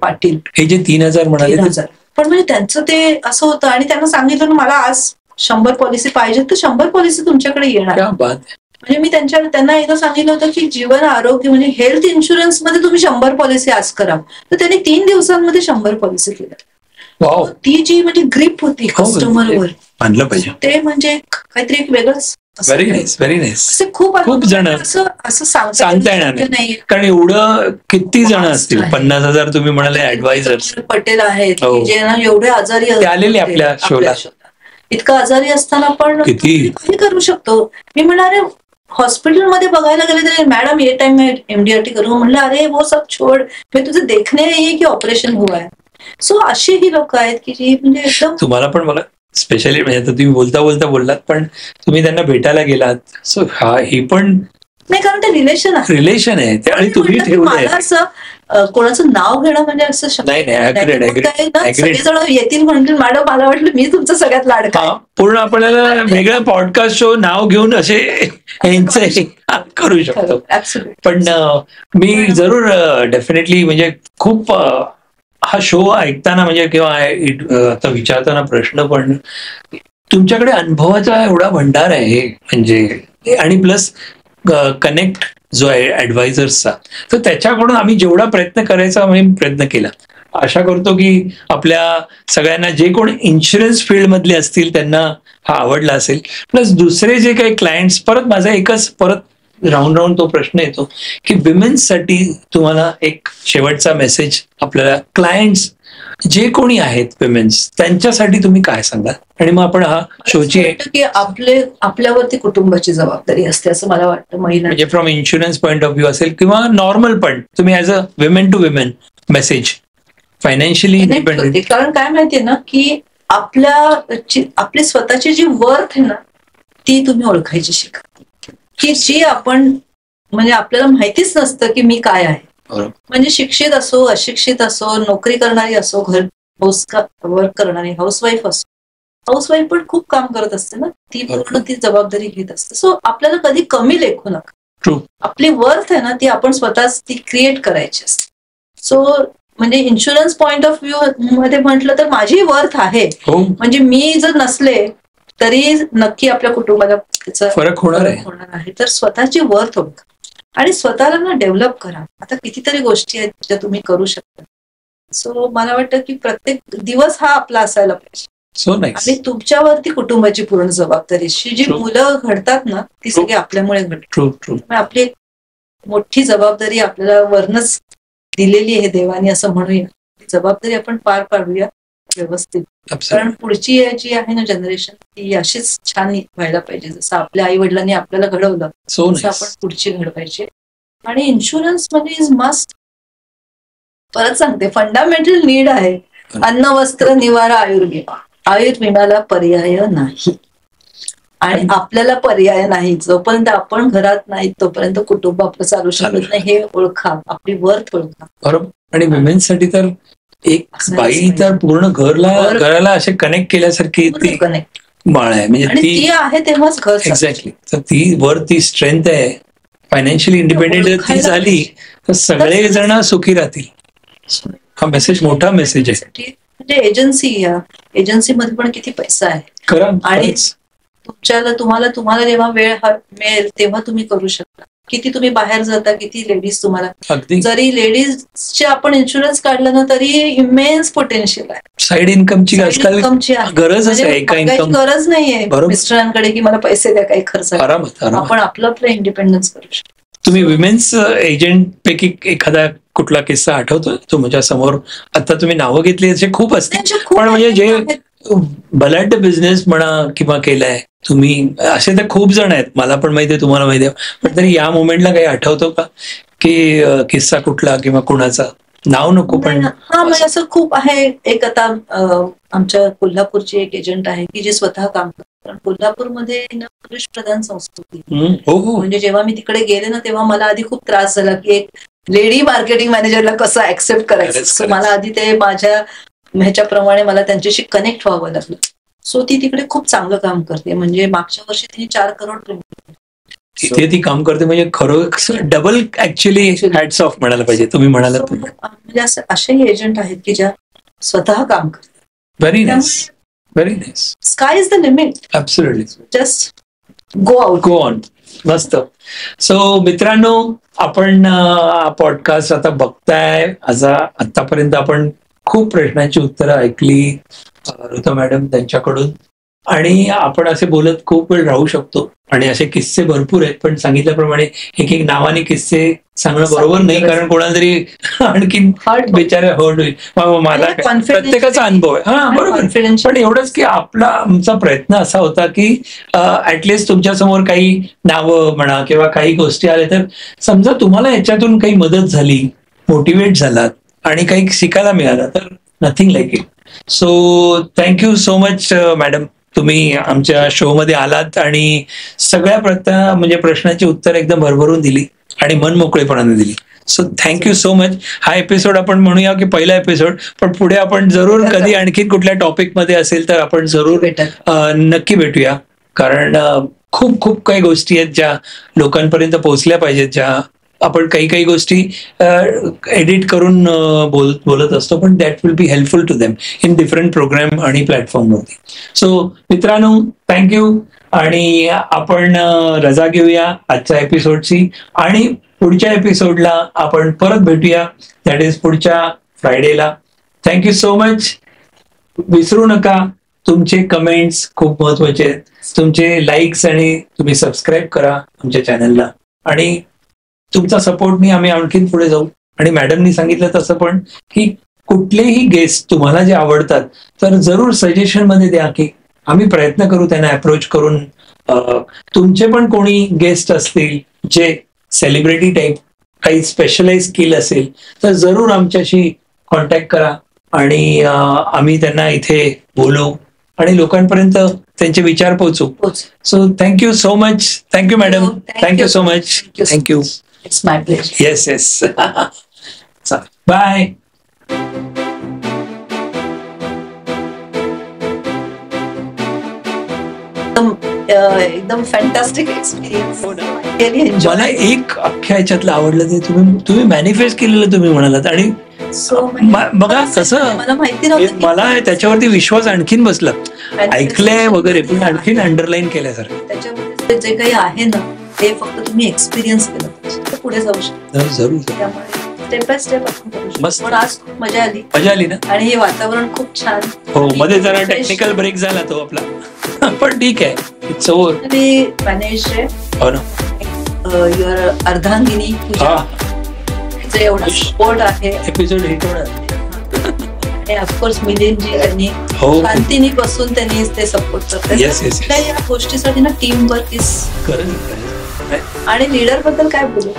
पाटील हे जे 3,000 म्हणाले पण म्हणजे त्यांचं ते असं होतं आणि त्यांना सांगितलं मला आज 100 पॉलिसी पाहिजे तर 100 पॉलिसी तुमच्याकडे येणार. म्हणजे मी त्यांना एकदा सांगितलं होतं की जीवन आरोग्य म्हणजे हेल्थ इन्शुरन्स मध्ये तुम्ही 100 पॉलिसी आज करा. तर त्यांनी 3 दिवसांमध्ये 100 पॉलिसी केल्या. ती जी म्हणजे ग्रीप होती कस्टमरवर मानलं पाहिजे ते म्हणजे काहीतरी एक वेगळंच. Very nice. खूप जण असं सांगता येणार नाही कारण एवढं किती जण असतील 50,000 तुम्ही म्हणाले ऍडवायझर्स. पटेल आहेत जे ना एवढे आजारी आलेले आपल्या शोला इतकं आजारी असताना पण किती करू शकतो. मी म्हणाले हॉस्पिटलमध्ये बघायला गेले तरी मॅडम ये टाइम में MDRT करू. म्हणलं अरे वो सब छोड मी तुझे देखणे आहे की ऑपरेशन हुआ है. सो अशी ही लोक आहेत की जी म्हणजे एकदम तुम्हाला पण मला स्पेशली म्हणजे आता तुम्ही बोलता बोललात पण तुम्ही त्यांना भेटायला गेलात. सो ही पण नाही कारण ते रिलेशन आहे ते आणि तुम्ही ठेवलंय. असं कोणाचं नाव घेणं म्हणजे असं सगळेजण येतील म्हणतील मॅडम मला वाटलं मी तुमचं सगळ्यात लाडका. पूर्ण आपल्याला वेगळा पॉडकास्ट शो नाव घेऊन असे करू शकतो. पण मी जरूर डेफिनेटली म्हणजे खूप हा शो ऐकताना म्हणजे किंवा आता विचारताना प्रश्न पण तुमच्याकडे अनुभवाचा एवढा भंडार आहे म्हणजे आणि प्लस कनेक्ट जो आहे ऍडवायझर्सचा, तर त्याच्याकडून आम्ही जेवढा प्रयत्न करायचा आम्ही प्रयत्न केला. आशा करतो की आपल्या सगळ्यांना जे कोण इन्शुरन्स फील्ड मधले असतील त्यांना हा आवडला असेल. प्लस दुसरे जे काही क्लायंट्स, परत माझा एकच राऊंड तो प्रश्न येतो की विमेन्ससाठी तुम्हाला एक शेवटचा मेसेज आपल्याला क्लायंट्स जे कोणी आहेत विमेन्स त्यांच्यासाठी तुम्ही काय सांगाल? आणि मग आपण हा शोची की आपल्यावरती कुटुंबाची जबाबदारी असते असं मला वाटतं. महिला म्हणजे from insurance point of view असेल किंवा नॉर्मल पण तुम्ही as a women to women message financially independent. कारण काय माहितीये ना की आपली स्वतःची जी वर्थ आहे ना ती तुम्ही ओळखायची शिका. की जी आपण म्हणजे आपल्याला माहितीच नसतं की मी काय आहे. म्हणजे शिक्षित असो, अशिक्षित असो, नोकरी करणारी असो, वर्क करणारी हाऊसवाईफ असो, हाऊसवाईफ पण खूप काम करत असते ना, ती पूर्ण ती जबाबदारी घेत असते. सो आपल्याला कधी कमी लेखू नका. आपली वर्थ आहे ना ती आपण स्वतःच ती क्रिएट करायची असते. सो म्हणजे इन्शुरन्स पॉइंट ऑफ व्ह्यू मध्ये म्हटलं तर माझी वर्थ आहे. म्हणजे मी जर नसले तरी नक्की आपल्या कुटुंबाला त्याचा फरक होणार आहे. तर स्वतःची वर्थ ओळखा आणि स्वतःला ना डेव्हलप करा. आता कितीतरी गोष्टी आहेत ज्या तुम्ही करू शकता. सो मला वाटतं की प्रत्येक दिवस हा आपला असायला पाहिजे. आणि तुमच्यावरती कुटुंबाची पूर्ण जबाबदारी. जी मुलं घडतात ना ती सगळी आपल्यामुळे घडतात. आपली एक मोठी जबाबदारी आपल्याला वरनच दिलेली आहे देवाने असं म्हणूया. ती जबाबदारी आपण पार पाडूया व्यवस्थित. कारण पुढची जी आहे ना जनरेशन ती अशीच छान व्हायला पाहिजे. जसं आपल्या आई वडिलांनी आपल्याला घडवलं तसं आपण पुढची घडवायची. आणि इन्शुरन्स मध्ये इज मस्ट. परत सांगते फंडामेंटल नीड आहे. अन्न, वस्त्र, निवारा, आयुर्विमा. आयुर्विम्याला पर्याय नाही आणि आपल्याला पर्याय नाही. जोपर्यंत आपण घरात नाही तोपर्यंत कुटुंब आपलं चालू शकत नाही. हे ओळखा, आपली वर्थ ओळखा. बरोबर. आणि विमेन्ससाठी तर एक बाई तर पूर्ण घराला असे कनेक्ट केल्यासारखी ती माळ आहे. म्हणजे ती आहे तेव्हाच घर. एक्झॅक्टली. तर ती वर ती स्ट्रेंथ आहे. फायनान्शियली इंडिपेंडेंट ती झाली तर सगळे जण सुखी राहतील. हा मेसेज मोठा मेसेज आहे. म्हणजे एजन्सीमध्ये पण किती पैसा आहे. आणि तुम्हाला जेव्हा वेळ मिळेल तेव्हा तुम्ही करू शकता. किती तुम्ही बाहेर जाता, किती लेडीज तुम्हाला. जरी लेडीजचे आपण इन्शुरन्स काढलं ना तरी इमेन्स पोटेन्शियल आहे. साईड इन्कमची आजकाल गरजच आहे. गरज नाहीये मिस्टरांकडे की मला पैसे द्या काही खर्च. आपण आपलं इंडिपेंडन्स करू शकतो. तुम्ही विमेन्स एजंट पैकी एखादा कुठला किस्सा आठवतो तुमच्या समोर? आता तुम्ही नावं घेतली असे खूप असतील पण म्हणजे जे बलाढ्य बिझनेस म्हणा किंवा केलाय तुम्ही असे तर खूप जण आहेत. मला पण माहिती आहे, तुम्हाला माहिती आहे. पण तरी या मोमेंटला काही आठवतो का की किस्सा कुठला किंवा कुणाचा? नाव नको पण. हा म्हणजे असं खूप आहे. एक आता आमच्या कोल्हापूरची एक एजंट आहे की जे स्वतः काम करतात. कारण कोल्हापूरमध्ये पुरुष प्रधान संस्कृती. म्हणजे जेव्हा मी तिकडे गेले ना तेव्हा मला आधी खूप त्रास झाला की एक लेडी मार्केटिंग मॅनेजरला कसं ऍक्सेप्ट करायचं. मला आधी ते माझ्या ह्याच्याप्रमाणे मला त्यांच्याशी कनेक्ट व्हावं लागलं. सो ती तिकडे खूप चांगलं काम करते. म्हणजे मागच्या वर्षी तिने 4 करोड प्रीमियम तिथे ती काम करते. म्हणजे खरं डबल ऍक्च्युअली हॅट्स ऑफ म्हणायला पाहिजे. तुम्ही म्हणाला म्हणजे असेही एजंट आहेत की ज्या स्वतः काम करतात. Very nice, very nice. Sky is the limit. Absolutely. Just go on. मस्त. सो मित्रांनो, आपण पॉडकास्ट आता बघताय. आतापर्यंत आपण खूप प्रश्नांची उत्तरं ऐकली ऋता मॅडम त्यांच्याकडून. आणि आपण असे बोलत खूप वेळ राहू शकतो आणि असे किस्से भरपूर आहेत. पण सांगितल्याप्रमाणे एक एक नावाने किस्से सांगणं बरोबर नाही, कारण कोणाला तरी आणखीन बेचारे हर्ट होईल. मला प्रत्येकाचा अनुभव आहे. हा बरोबर. पण एवढंच की आमचा प्रयत्न असा होता की ऍटलिस्ट तुमच्या समोर काही नावं म्हणा किंवा काही गोष्टी आल्या तर समजा तुम्हाला याच्यातून काही मदत झाली, मोटिवेट झालात आणि काही शिकायला मिळालं तर nothing like it. So thank you so much madam. तुम्ही आमच्या शो मध्ये आलात आणि सगळ्या म्हणजे प्रश्नांची उत्तर एकदम भरभरून दिली आणि मन मोकळेपणाने दिली. So thank you so much. हा एपिसोड आपण म्हणूया की पहिला एपिसोड, पण पुढे आपण जरूर कधी आणखी कुठल्या टॉपिक मध्ये असेल तर आपण जरूर नक्की भेटूया. कारण खूप खूप काही गोष्टी आहेत ज्या लोकांपर्यंत पोहोचल्या पाहिजेत, ज्या आपण काही गोष्टी एडिट करून बोलत असतो, पण that will be helpful to them in different programme आणि प्लॅटफॉर्मवरती. सो मित्रांनो, थँक्यू. आणि आपण रजा घेऊया आजच्या एपिसोडची आणि पुढच्या एपिसोडला आपण परत भेटूया, दॅट इज पुढच्या फ्रायडेला. Thank you so much. विसरू नका तुमचे कमेंट्स खूप महत्वाचे आहेत, तुमचे लाईक्स, आणि तुम्ही सबस्क्राईब करा आमच्या चॅनलला. आणि तुमचा सपोर्टनी आम्ही आणखीन पुढे जाऊ. आणि मॅडमनी सांगितलं तसं पण की कुठलेही गेस्ट तुम्हाला जे आवडतात तर जरूर सजेशन मध्ये द्या, की आम्ही प्रयत्न करू त्यांना अप्रोच करून. तुमचे पण कोणी गेस्ट असतील जे सेलिब्रिटी टाईप काही स्पेशलाइज स्किल असेल तर जरूर आमच्याशी कॉन्टॅक्ट करा आणि आम्ही त्यांना इथे बोलू आणि लोकांपर्यंत त्यांचे विचार पोहोचू. So thank you so much. Thank you madam. Thank you so much. Thank you. It's my pleasure. Yes yes. Bye. एकदम फॅन्टास्टिक एक्सपिरियन्स. मला एक अख्ख्या ह्याच्यातलं आवडलं ते तुम्ही मॅनिफेस्ट केलेलं तुम्ही म्हणालात. आणि बघा कसं मला माहिती नव्हतं, मला त्याच्यावरती विश्वास आणखीन बसला, ऐकलंय वगैरे पण आणखीन अंडरलाईन केल्यासारखं. त्याच्यामध्ये जे काही आहे ना ते फक्त तुम्ही एक्सपिरियन्स केलं तर पुढे जाऊ शकता. जरूर. त्यामुळे स्टेप बाय स्टेप आपण करू शकतो. मस्त. पण आज खूप मजा आली. मजा आली ना. आणि हे वातावरण खूप छान. हो, मध्ये जरा टेक्निकल ब्रेक झाला तो आपला, पण ठीक आहे. It's over. तुम्ही मॅनेज हो ना. युअर अर्धांगिनी पूजा एवढा सपोर्ट आहे. एपिसोड हिट होणार. आणि ऑफकोर्स मिलिंदजी त्यांनी शांतीनी बसून त्यांनी ते सपोर्ट करतात. या गोष्टीसाठी ना टीम वर्क इज आणि लीडर बद्दल काय बोलू.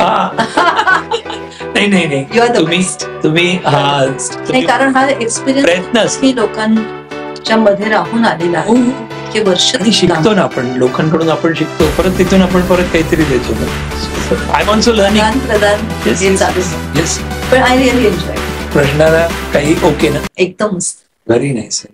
नाही तुम्ही कारण हा एक्सपिरियन्स ही लोकांच्या मध्ये राहून आलेला आहे. की वर्ष शिकतो ना आपण, लोकांकडून आपण शिकतो, परत तिथून आपण परत काहीतरी देतो. I am also learning. प्रदान हे चालू. येस. पण आय रिअली एन्जॉय. प्रश्नाला काही ओके ना. एकदम व्हेरी नाईस.